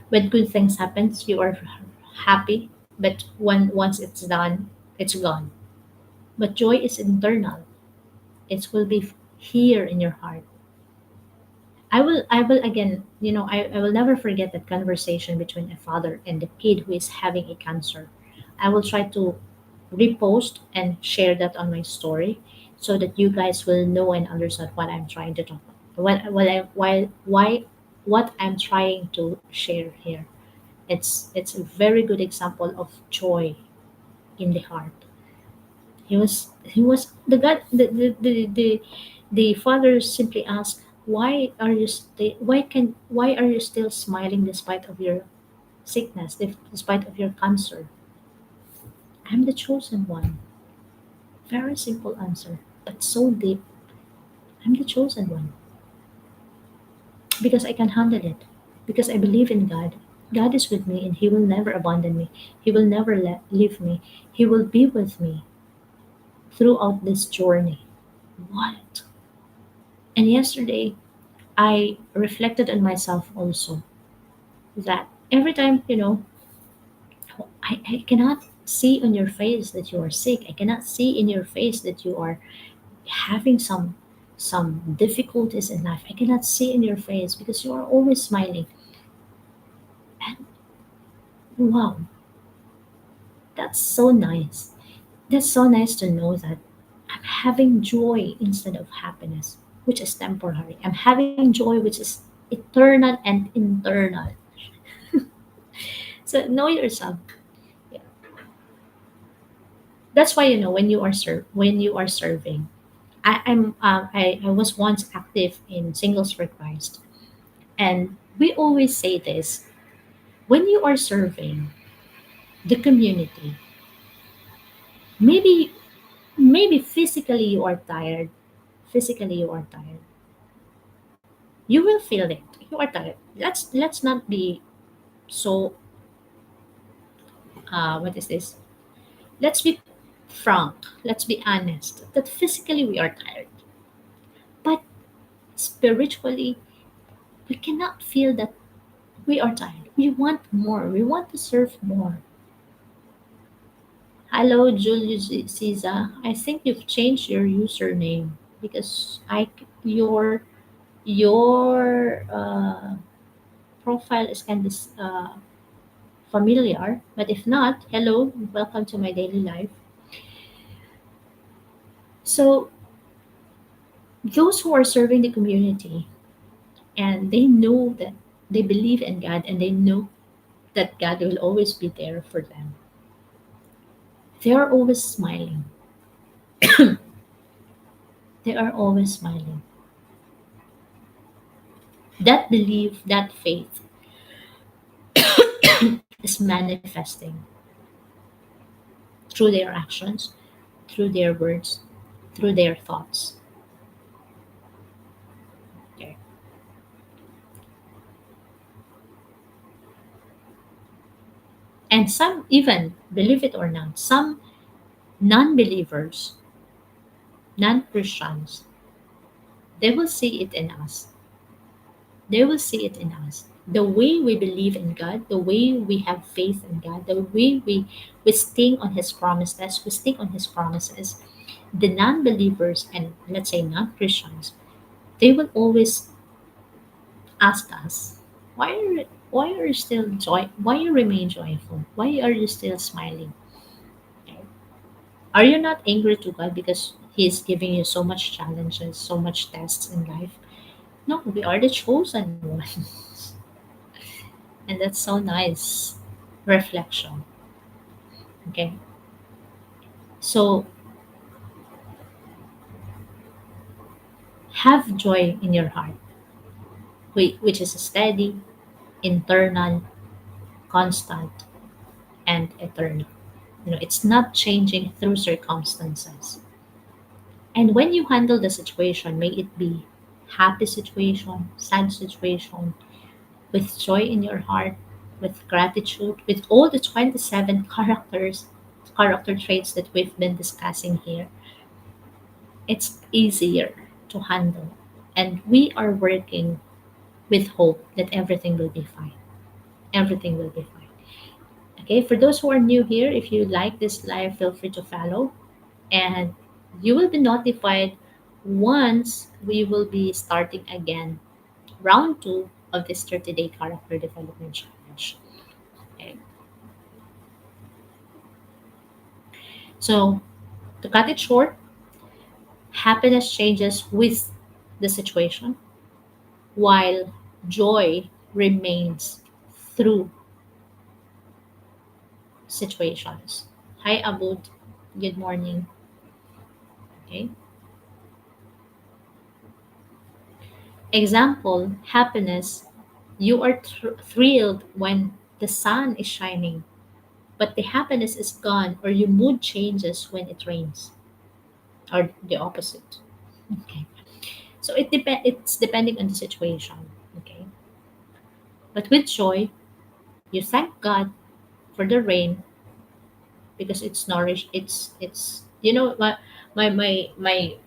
Speaker 1: When good things happen, you are happy, but once it's done, it's gone. But joy is internal. It will be here in your heart. I will again, I will never forget that conversation between a father and the kid who is having a cancer. I will try to repost and share that on my story so that you guys will know and understand what I'm trying to talk about. Why what I'm trying to share here. It's a very good example of joy in the heart. He was the God the father simply asked, why are you still smiling despite of your sickness, despite of your cancer? I'm the chosen one. Very simple answer, but so deep. I'm the chosen one because I can handle it. Because I believe in God. God is with me and He will never abandon me. He will never leave me. He will be with me throughout this journey. What? And yesterday, I reflected on myself also that every time, I cannot see on your face that you are sick. I cannot see in your face that you are having some difficulties in life. I cannot see in your face because you are always smiling. And wow, that's so nice. That's so nice to know that I'm having joy instead of happiness, which is temporary. I'm having joy which is eternal and internal. So know yourself. Yeah. That's why when you are serving. I was once active in Singles for Christ, and we always say this: when you are serving the community, maybe physically you are tired, physically you are tired, you will feel it. You are tired. Let's not be so what is this? Let's be frank. Let's be honest. That physically we are tired, but spiritually we cannot feel that we are tired. We want more. We want to serve more. Hello, Julius Caesar. I think you've changed your username because your profile is kind of familiar. But if not, hello, welcome to my daily life. So those who are serving the community and they know that they believe in God and they know that God will always be there for them. They are always smiling. They are always smiling. That belief, that faith is manifesting through their actions, through their words, through their thoughts. Okay. And some, even, believe it or not, some non believers, non Christians, they will see it in us. They will see it in us. The way we believe in God, the way we have faith in God, the way we stick on His promises, we stick on His promises. The non believers and let's say non Christians, they will always ask us, why are you still why you remain joyful? Why are you still smiling? Okay. Are you not angry to God because He's giving you so much challenges, so much tests in life? No, we are the chosen ones. And that's so nice reflection. Okay. So have joy in your heart. which is steady, internal, constant, and eternal. It's not changing through circumstances. And when you handle the situation, may it be happy situation, sad situation, with joy in your heart, with gratitude, with all the 27 character traits that we've been discussing here, it's easier to handle. And we are working with hope that everything will be fine. Everything will be fine. Okay, for those who are new here, if you like this live, feel free to follow. And you will be notified once we will be starting again round two of this 30-day character development challenge. Okay. So to cut it short, happiness changes with the situation, while joy remains through situations. Hi, Abud. Good morning. Okay. Example, happiness. You are thrilled when the sun is shining, but the happiness is gone, or your mood changes when it rains, or the opposite. Okay. So it's depending on the situation. Okay. But with joy, you thank God for the rain because it's nourished. It's my my my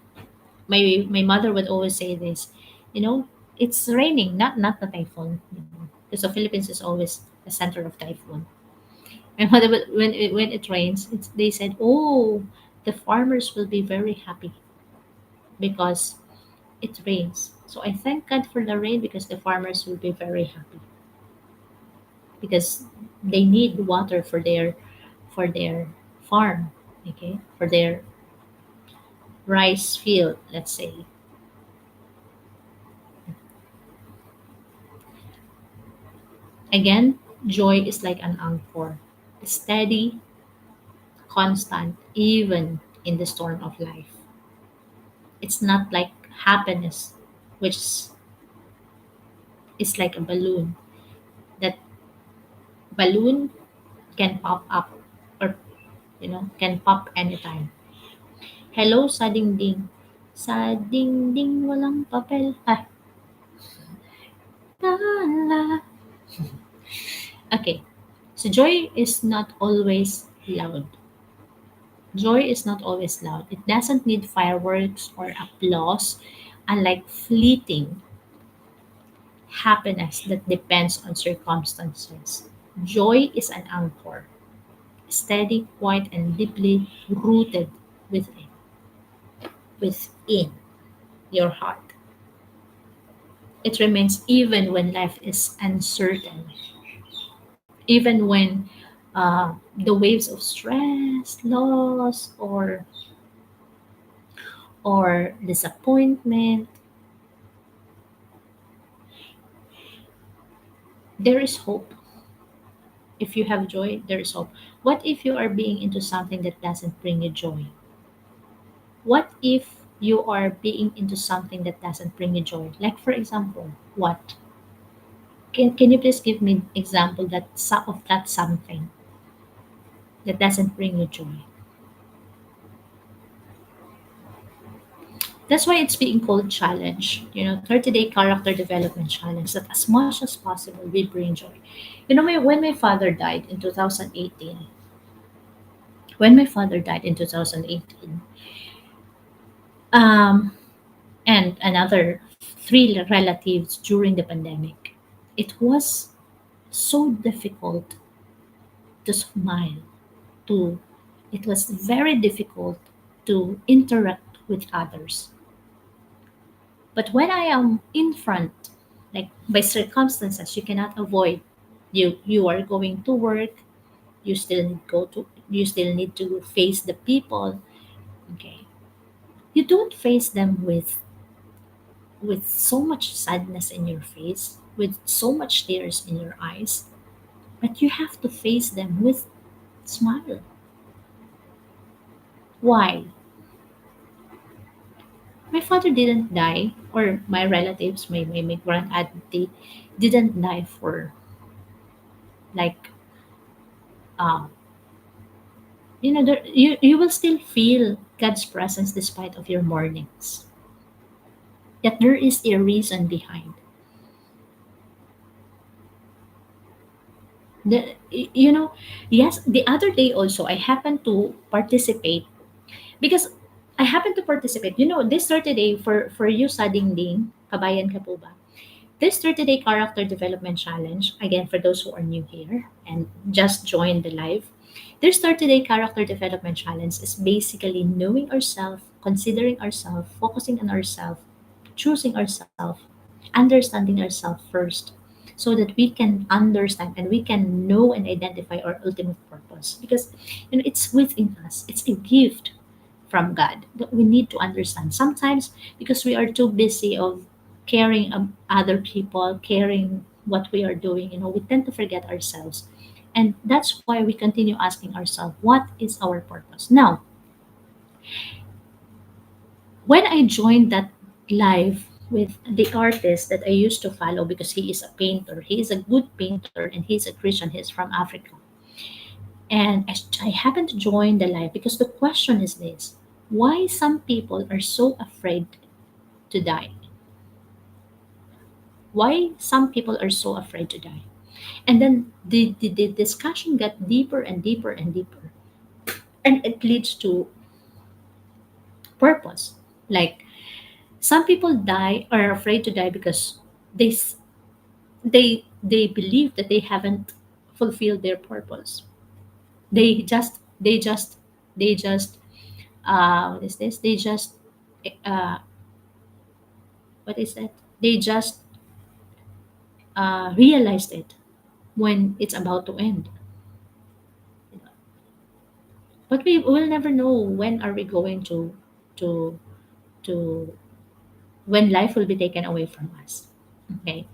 Speaker 1: my mother would always say this. You know, it's raining, not the typhoon. Because the Philippines is always the center of typhoon. And when it rains, they said, oh, the farmers will be very happy because it rains. So I thank God for the rain because the farmers will be very happy because they need water for their farm, okay, for their rice field, let's say. Again, joy is like an anchor, steady, constant, even in the storm of life. It's not like happiness, which is like a balloon. That balloon can pop up, or can pop anytime. Hello sa dingding. Sa dingding walang papel. La. Okay. So joy is not always loud. Joy is not always loud. It doesn't need fireworks or applause, unlike fleeting happiness that depends on circumstances. Joy is an anchor, steady, quiet, and deeply rooted within your heart. It remains even when life is uncertain, even when the waves of stress, loss, or disappointment. There is hope. If you have joy, there is hope. What if you are being into something that doesn't bring you joy? What if you are being into something that doesn't bring you joy? Like for example, what? Can you please give me example of that something that doesn't bring you joy? That's why it's being called challenge. 30-day character development challenge, that as much as possible we bring joy. When my father died in 2018, when my father died in 2018, um, and another three relatives during the pandemic, it was so difficult to smile, to it was very difficult to interact with others. But when I am in front, like by circumstances you cannot avoid, you are going to work, you still need to face the people. Okay, you don't face them with so much sadness in your face, with so much tears in your eyes, but you have to face them with smile. Why? My father didn't die, or my relatives, my grand auntie, didn't die for like, uh, you will still feel God's presence despite of your mournings. Yet there is a reason behind. You know, yes, the other day also I happened to participate because I happened to participate. This 30 day for you studying din, kabayan ka po ba? This 30-day character development challenge, again, for those who are new here and just joined the live, this 30-day character development challenge is basically knowing ourselves, considering ourselves, focusing on ourselves, choosing ourselves, understanding ourselves first, so that we can understand and we can know and identify our ultimate purpose. Because it's within us. It's a gift from God that we need to understand. Sometimes because we are too busy of caring other people, caring what we are doing, we tend to forget ourselves. And that's why we continue asking ourselves, what is our purpose? Now, when I joined that live with the artist that I used to follow because he is a painter, he is a good painter and he's a Christian, he's from Africa. And I happened to join the live because the question is this: why some people are so afraid to die? Why some people are so afraid to die? And then the discussion got deeper and deeper and deeper. And it leads to purpose. Like, some people die or are afraid to die because they believe that they haven't fulfilled their purpose. They just what is this? They just uh what is that? They just realized it when it's about to end. But we will never know when are we going to to when life will be taken away from us. Okay.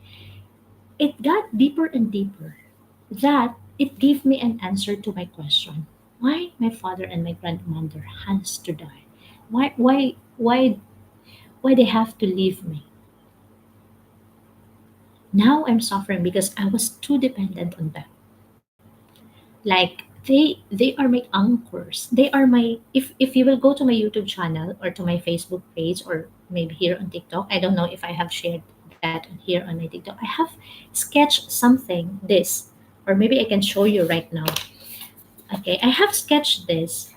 Speaker 1: It got deeper and deeper that it gave me an answer to my question. Why my father and my grandmother has to die? Why they have to leave me? Now I'm suffering because I was too dependent on them. Like, they are my anchors. They are my, if you will go to my YouTube channel or to my Facebook page or maybe here on TikTok, I don't know if I have shared that here on my TikTok. I have sketched something this, or maybe I can show you right now. Okay, I have sketched this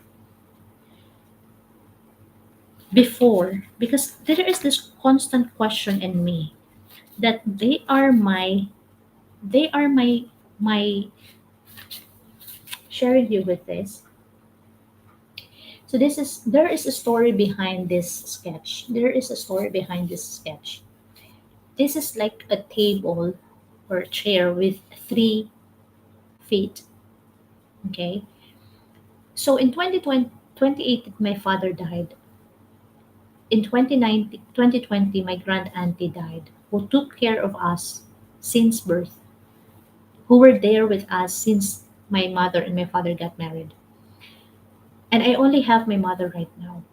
Speaker 1: before because there is this constant question in me that they are my sharing you with this. So there is a story behind this sketch. There is a story behind this sketch. This is like a table or a chair with 3 feet. Okay. So in 2018, my father died. In 2020, my grand auntie died, who took care of us since birth, who were there with us since my mother and my father got married. And I only have my mother right now.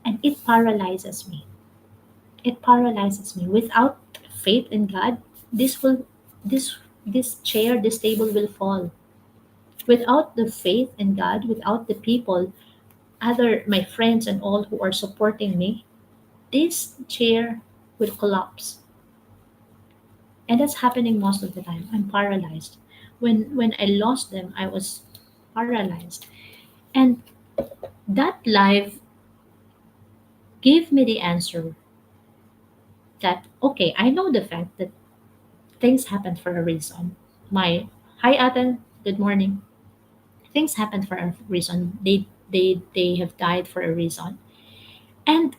Speaker 1: And it paralyzes me. It paralyzes me. Without faith in God, this will this chair, this table will fall. Without the faith in God, without the people, other my friends and all who are supporting me, this chair will collapse. And that's happening most of the time. I'm paralyzed. When I lost them, I was paralyzed. And that life gave me the answer that, okay, I know the fact that things happen for a reason. My Hi Atan, good morning. Things happen for a reason. They have died for a reason. And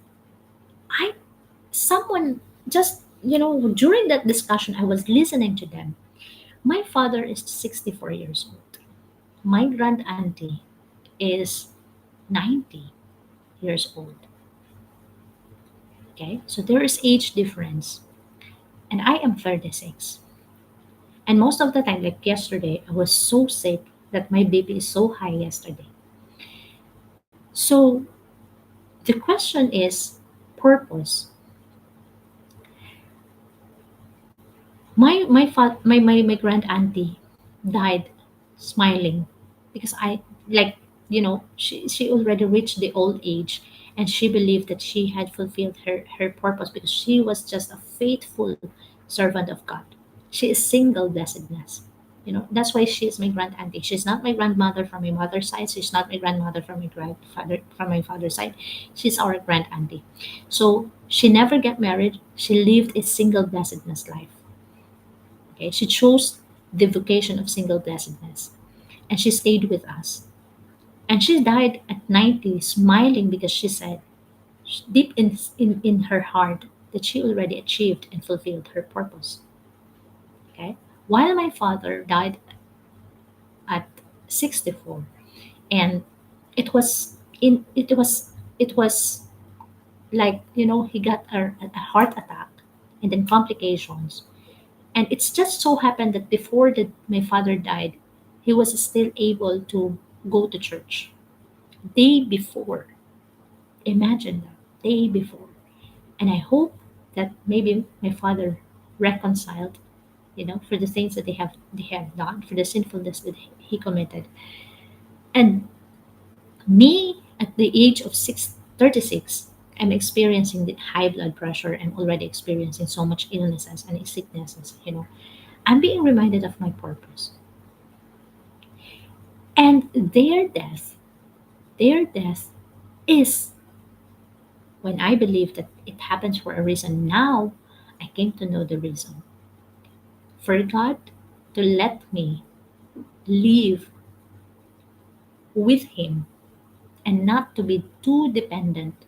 Speaker 1: I someone just during that discussion I was listening to them. My father is 64 years old. My grand auntie is 90 years old. Okay? So there is age difference. And I am 36. And most of the time, like yesterday, I was so sick that my BP is so high yesterday. So the question is, purpose. My grand auntie died smiling because I like she already reached the old age, and she believed that she had fulfilled her purpose because she was just a faithful servant of God. She is single blessedness. That's why she is my grand auntie. She's not my grandmother from my mother's side. She's not my grandmother from my grandfather from my father's side. She's our grand auntie. So she never got married. She lived a single blessedness life. Okay, she chose the vocation of single blessedness, and she stayed with us. And she died at 90, smiling because she said, deep in her heart, that she already achieved and fulfilled her purpose. Okay, while my father died at 64, and it was it was like he got a heart attack and then complications. And it's just so happened that before my father died, he was still able to go to church. Day before. Imagine that. Day before. And I hope that maybe my father reconciled, for the things that they have done, for the sinfulness that he committed. And me at the age of 36, I'm experiencing the high blood pressure. I'm already experiencing so much illnesses and sicknesses. I'm being reminded of my purpose. And their death is when I believe that it happens for a reason. Now I came to know the reason. For God to let me live with Him and not to be too dependent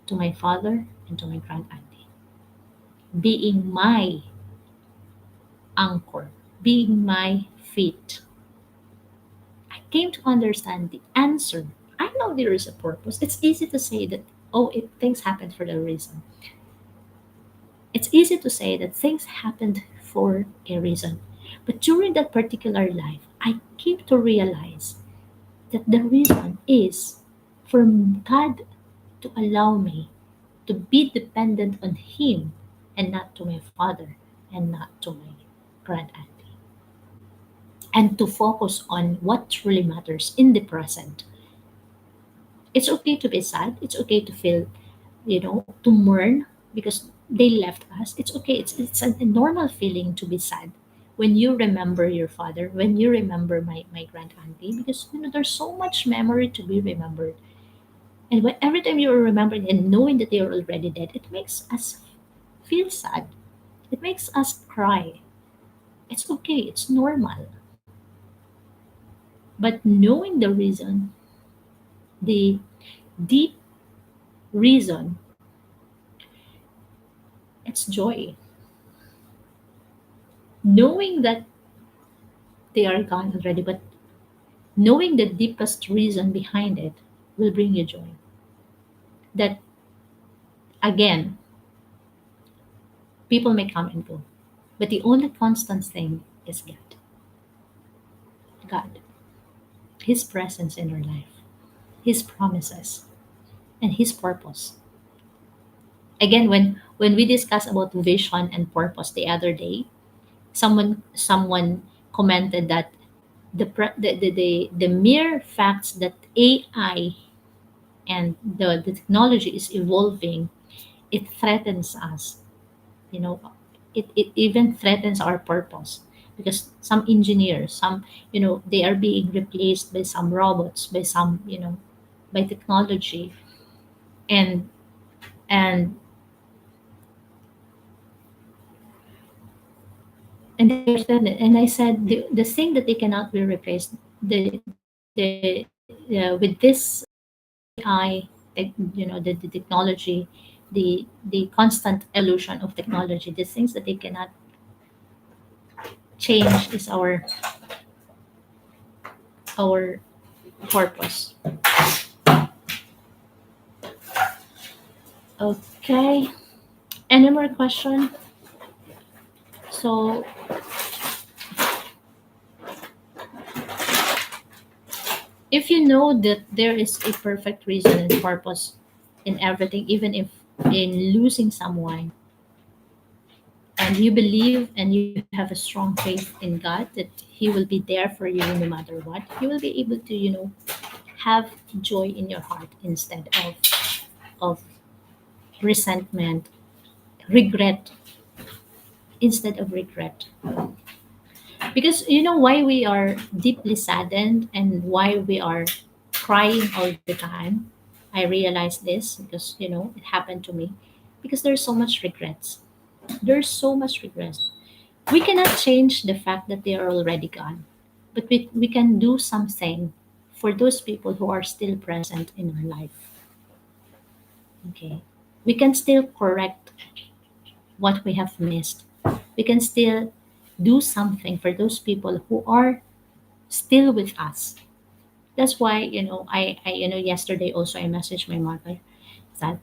Speaker 1: to my father and to my grand auntie. Being my anchor, being my feet. I came to understand the answer. I know there is a purpose. It's easy to say that, oh, things happen for a reason. It's easy to say that things happened for a reason. But during that particular life, I came to realize that the reason is for God to allow me to be dependent on Him and not to my father and not to my grand auntie. And to focus on what truly matters in the present. It's okay to be sad. It's okay to feel, to mourn because they left us. It's okay. It's a normal feeling to be sad when you remember your father, when you remember my grand auntie, because there's so much memory to be remembered. And every time you remember and knowing that they are already dead, it makes us feel sad. It makes us cry. It's okay. It's normal. But knowing the reason, the deep reason, it's joy. Knowing that they are gone already, but knowing the deepest reason behind it will bring you joy. That again, people may come and go, but the only constant thing is God. God, His presence in our life, His promises, and His purpose. Again, when we discussed about vision and purpose the other day, someone commented that the mere facts that AI and the technology is evolving, it threatens us. You know, it even threatens our purpose because some engineers, they are being replaced by some robots, by some, by technology, and and and they understand it. And I said the thing that they cannot be replaced, with this AI, the technology, the constant evolution of technology, the things that they cannot change is our purpose. Okay. Any more question? So if you know that there is a perfect reason and purpose in everything, even if in losing someone, and you believe and you have a strong faith in God that He will be there for you no matter what, you will be able to, have joy in your heart instead of resentment, regret, instead of regret. Because you know why we are deeply saddened and why we are crying all the time. I realized this because it happened to me, because there's so much regrets. There's so much regrets. We cannot change the fact that they are already gone, but we can do something for those people who are still present in our life. Okay, we can still correct what we have missed. We can still do something for those people who are still with us. That's why I yesterday also I messaged my mother that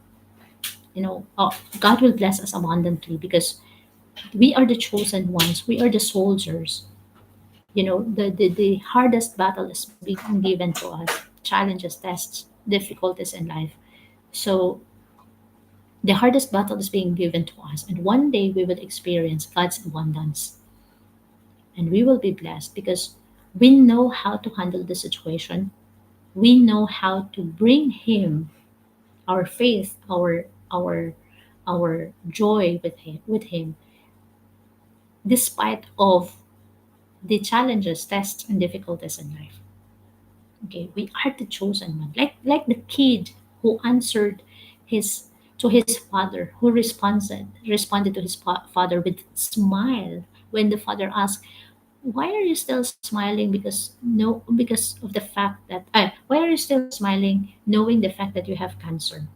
Speaker 1: oh, God will bless us abundantly because we are the chosen ones. We are the soldiers. The hardest battle is being given to us, challenges, tests, difficulties in life. So the hardest battle is being given to us, and one day we will experience God's abundance, and we will be blessed because we know how to handle the situation. We know how to bring Him, our faith, our joy with him, despite of the challenges, tests, and difficulties in life. Okay, we are the chosen one, like the kid who answered his to his father, who responded to his father with smile when the father asked, why are you still smiling? Because no, because of the fact that why are you still smiling knowing the fact that you have cancer?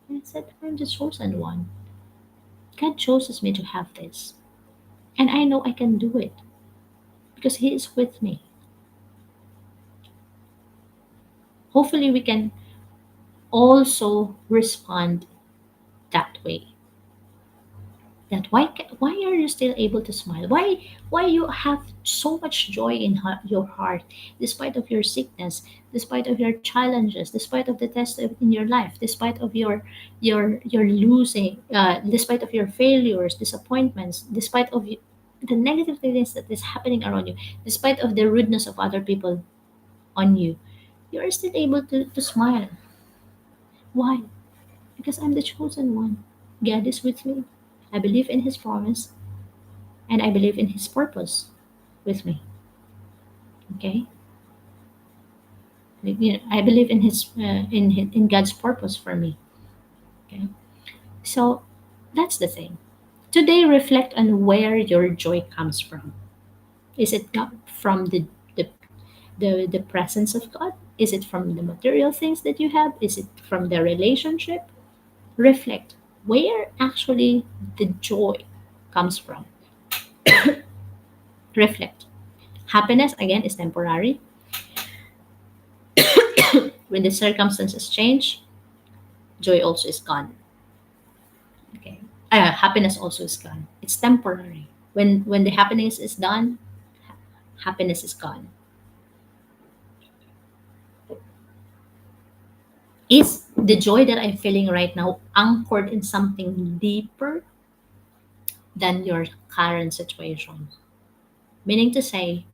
Speaker 1: And I said, I'm the chosen one. God chooses me to have this. And I know I can do it because He is with me. Hopefully, we can also respond that way. That why are you still able to smile? Why you have so much joy in your heart, despite of your sickness, despite of your challenges, despite of the test in your life, despite of your losing, despite of your failures, disappointments, despite of the negative things that is happening around you, despite of the rudeness of other people on you, you are still able to smile. Why? Because I'm the chosen one. God is with me. I believe in His promise, and I believe in His purpose with me. Okay, I believe in in God's purpose for me. Okay, so that's the thing. Today, reflect on where your joy comes from. Is it not from the the presence of God? Is it from the material things that you have? Is it from the relationship? Reflect where actually the joy comes from. Reflect. Happiness again is temporary. When the circumstances change, joy also is gone. Okay. Happiness also is gone. It's temporary. When the happiness is done, happiness is gone. Is the joy that I'm feeling right now anchored in something deeper than your current situation? Meaning to say,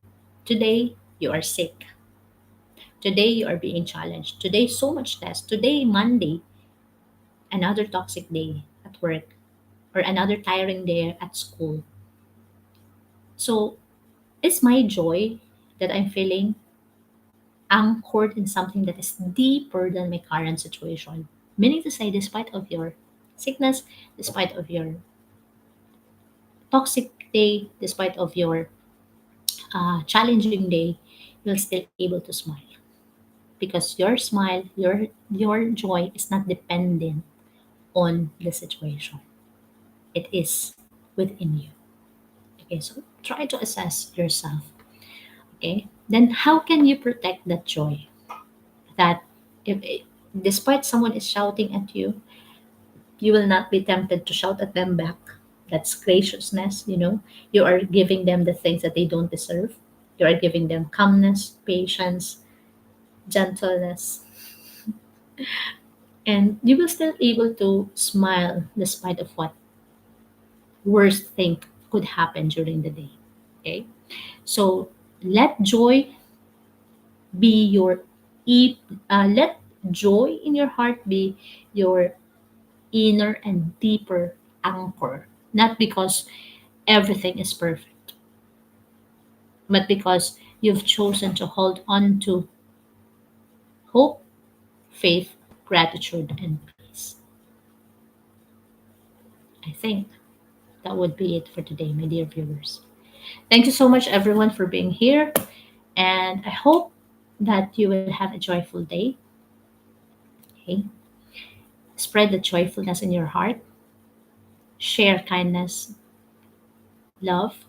Speaker 1: today you are sick. Today you are being challenged. Today so much test. Today Monday, another toxic day at work, or another tiring day at school. So is my joy that I'm feeling anchored in something that is deeper than my current situation? Meaning to say, despite of your sickness, despite of your toxic day, despite of your challenging day, you'll still able to smile because your smile, your joy is not dependent on the situation. It is within you. Okay, so try to assess yourself. Okay, then how can you protect that joy? That if despite someone is shouting at you will not be tempted to shout at them back. That's graciousness. You are giving them the things that they don't deserve. You are giving them calmness, patience, gentleness. And you will still able to smile despite of what worst thing could happen during the day. Okay? So let joy be your e let joy in your heart be your inner and deeper anchor, not because everything is perfect, but because you've chosen to hold on to hope, faith, gratitude, and peace. I think that would be it for today, my dear viewers. Thank you so much, everyone, for being here. And I hope that you will have a joyful day. Okay? Spread the joyfulness in your heart, share kindness, love,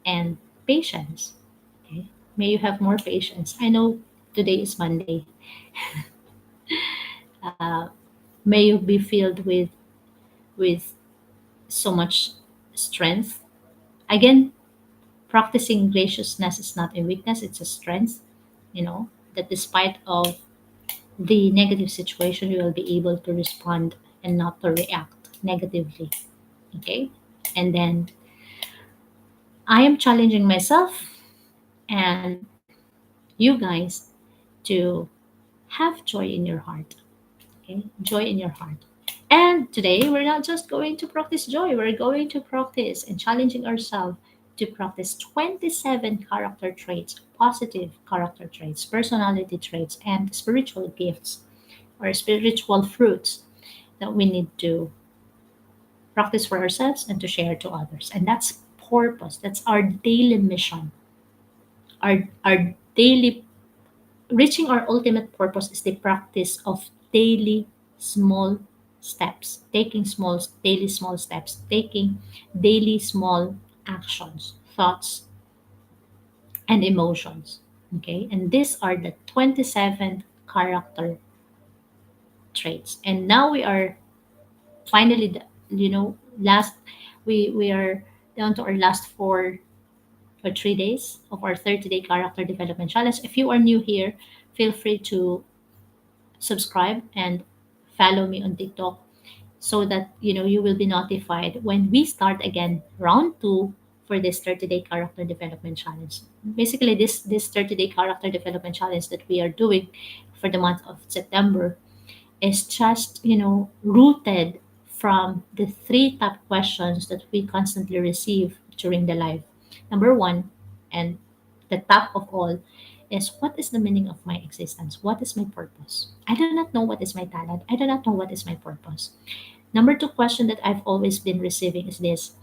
Speaker 1: and patience. Okay? May you have more patience. I know today is Monday. Uh, may you be filled with so much strength. Again, practicing graciousness is not a weakness; it's a strength. You know that despite of the negative situation, you will be able to respond and not to react negatively. Okay, and then I am challenging myself and you guys to have joy in your heart. Okay, joy in your heart. And today we're not just going to practice joy, we're going to practice and challenging ourselves to practice 27 character traits, positive character traits, personality traits, and spiritual gifts or spiritual fruits that we need to practice for ourselves and to share to others. And that's purpose. That's our daily mission. Our daily reaching our ultimate purpose is the practice of daily small steps, taking small steps, taking daily small actions, thoughts, and emotions. Okay, and these are the 27 character traits. And now we are finally, last we are down to our last 4 or 3 days of our 30-day character development challenge. If you are new here, feel free to subscribe and follow me on TikTok so that you will be notified when we start again round 2 for this 30-day character development challenge. Basically, this 30-day character development challenge that we are doing for the month of September is just rooted from the three top questions that we constantly receive during the life. Number one, and the top of all, is what is the meaning of my existence? What is my purpose? I do not know what is my talent. I do not know what is my purpose. Number two question that I've always been receiving is this: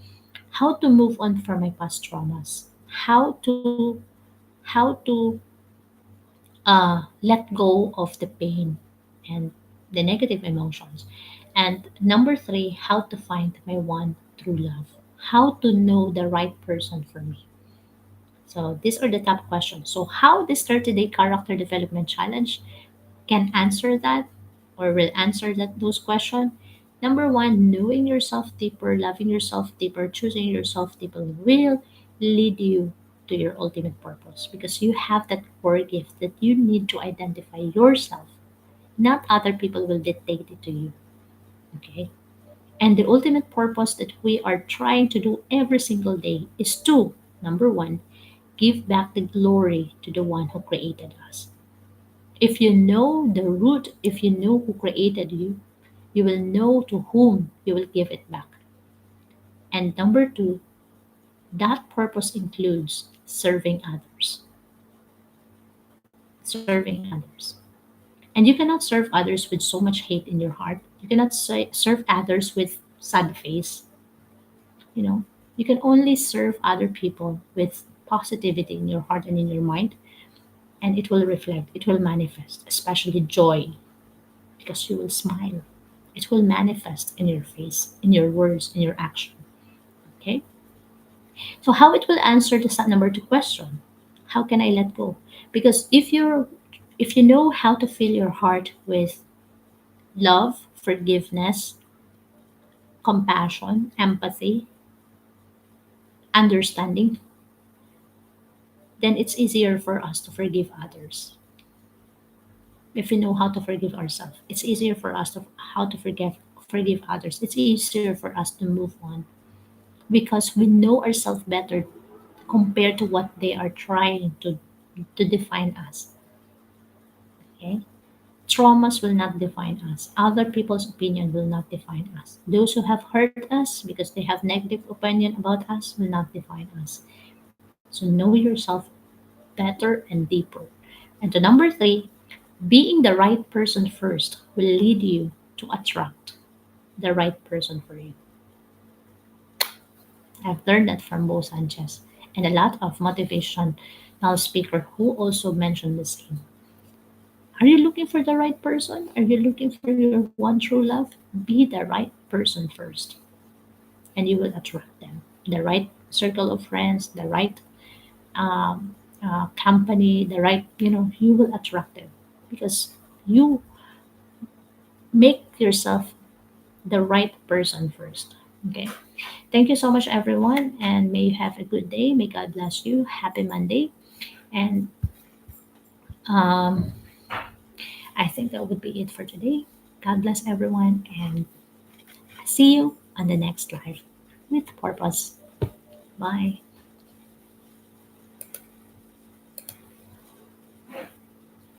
Speaker 1: how to move on from my past traumas? How to let go of the pain and the negative emotions. And number three, how to find my one true love. How to know the right person for me. So these are the top questions. So how this 30-day character development challenge can answer that or will answer those questions. Number one, knowing yourself deeper, loving yourself deeper, choosing yourself deeper will lead you to your ultimate purpose because you have that core gift that you need to identify yourself. Not other people will dictate it to you. Okay. And the ultimate purpose that we are trying to do every single day is to, number one, give back the glory to the one who created us. If you know the root, if you know who created you, you will know to whom you will give it back. And number two, that purpose includes serving others. Serving others. And you cannot serve others with so much hate in your heart. You cannot serve others with sad face. You know, you can only serve other people with positivity in your heart and in your mind, and it will reflect, it will manifest, especially joy, because you will smile. It will manifest in your face, in your words, in your action. Okay? So how it will answer the number two question? How can I let go? Because if you know how to fill your heart with love, forgiveness, compassion, empathy, understanding, then it's easier for us to forgive others. If we know how to forgive ourselves, it's easier for us to how to forgive others. It's easier for us to move on because we know ourselves better compared to what they are trying to define us. Okay? Traumas will not define us. Other people's opinion will not define us. Those who have hurt us because they have negative opinion about us will not define us. So know yourself better and deeper. And to number three, being the right person first will lead you to attract the right person for you. I've learned that from Bo Sanchez and a lot of motivational speaker who also mentioned the same. Are you looking for the right person? Are you looking for your one true love? Be the right person first, and you will attract them. The right circle of friends, the right um, company, the right, you will attract them because you make yourself the right person first. Okay. Thank you so much, everyone, and may you have a good day. May God bless you. Happy Monday. And um, I think that would be it for today. God bless everyone, and see you on the next live with purpose. Bye.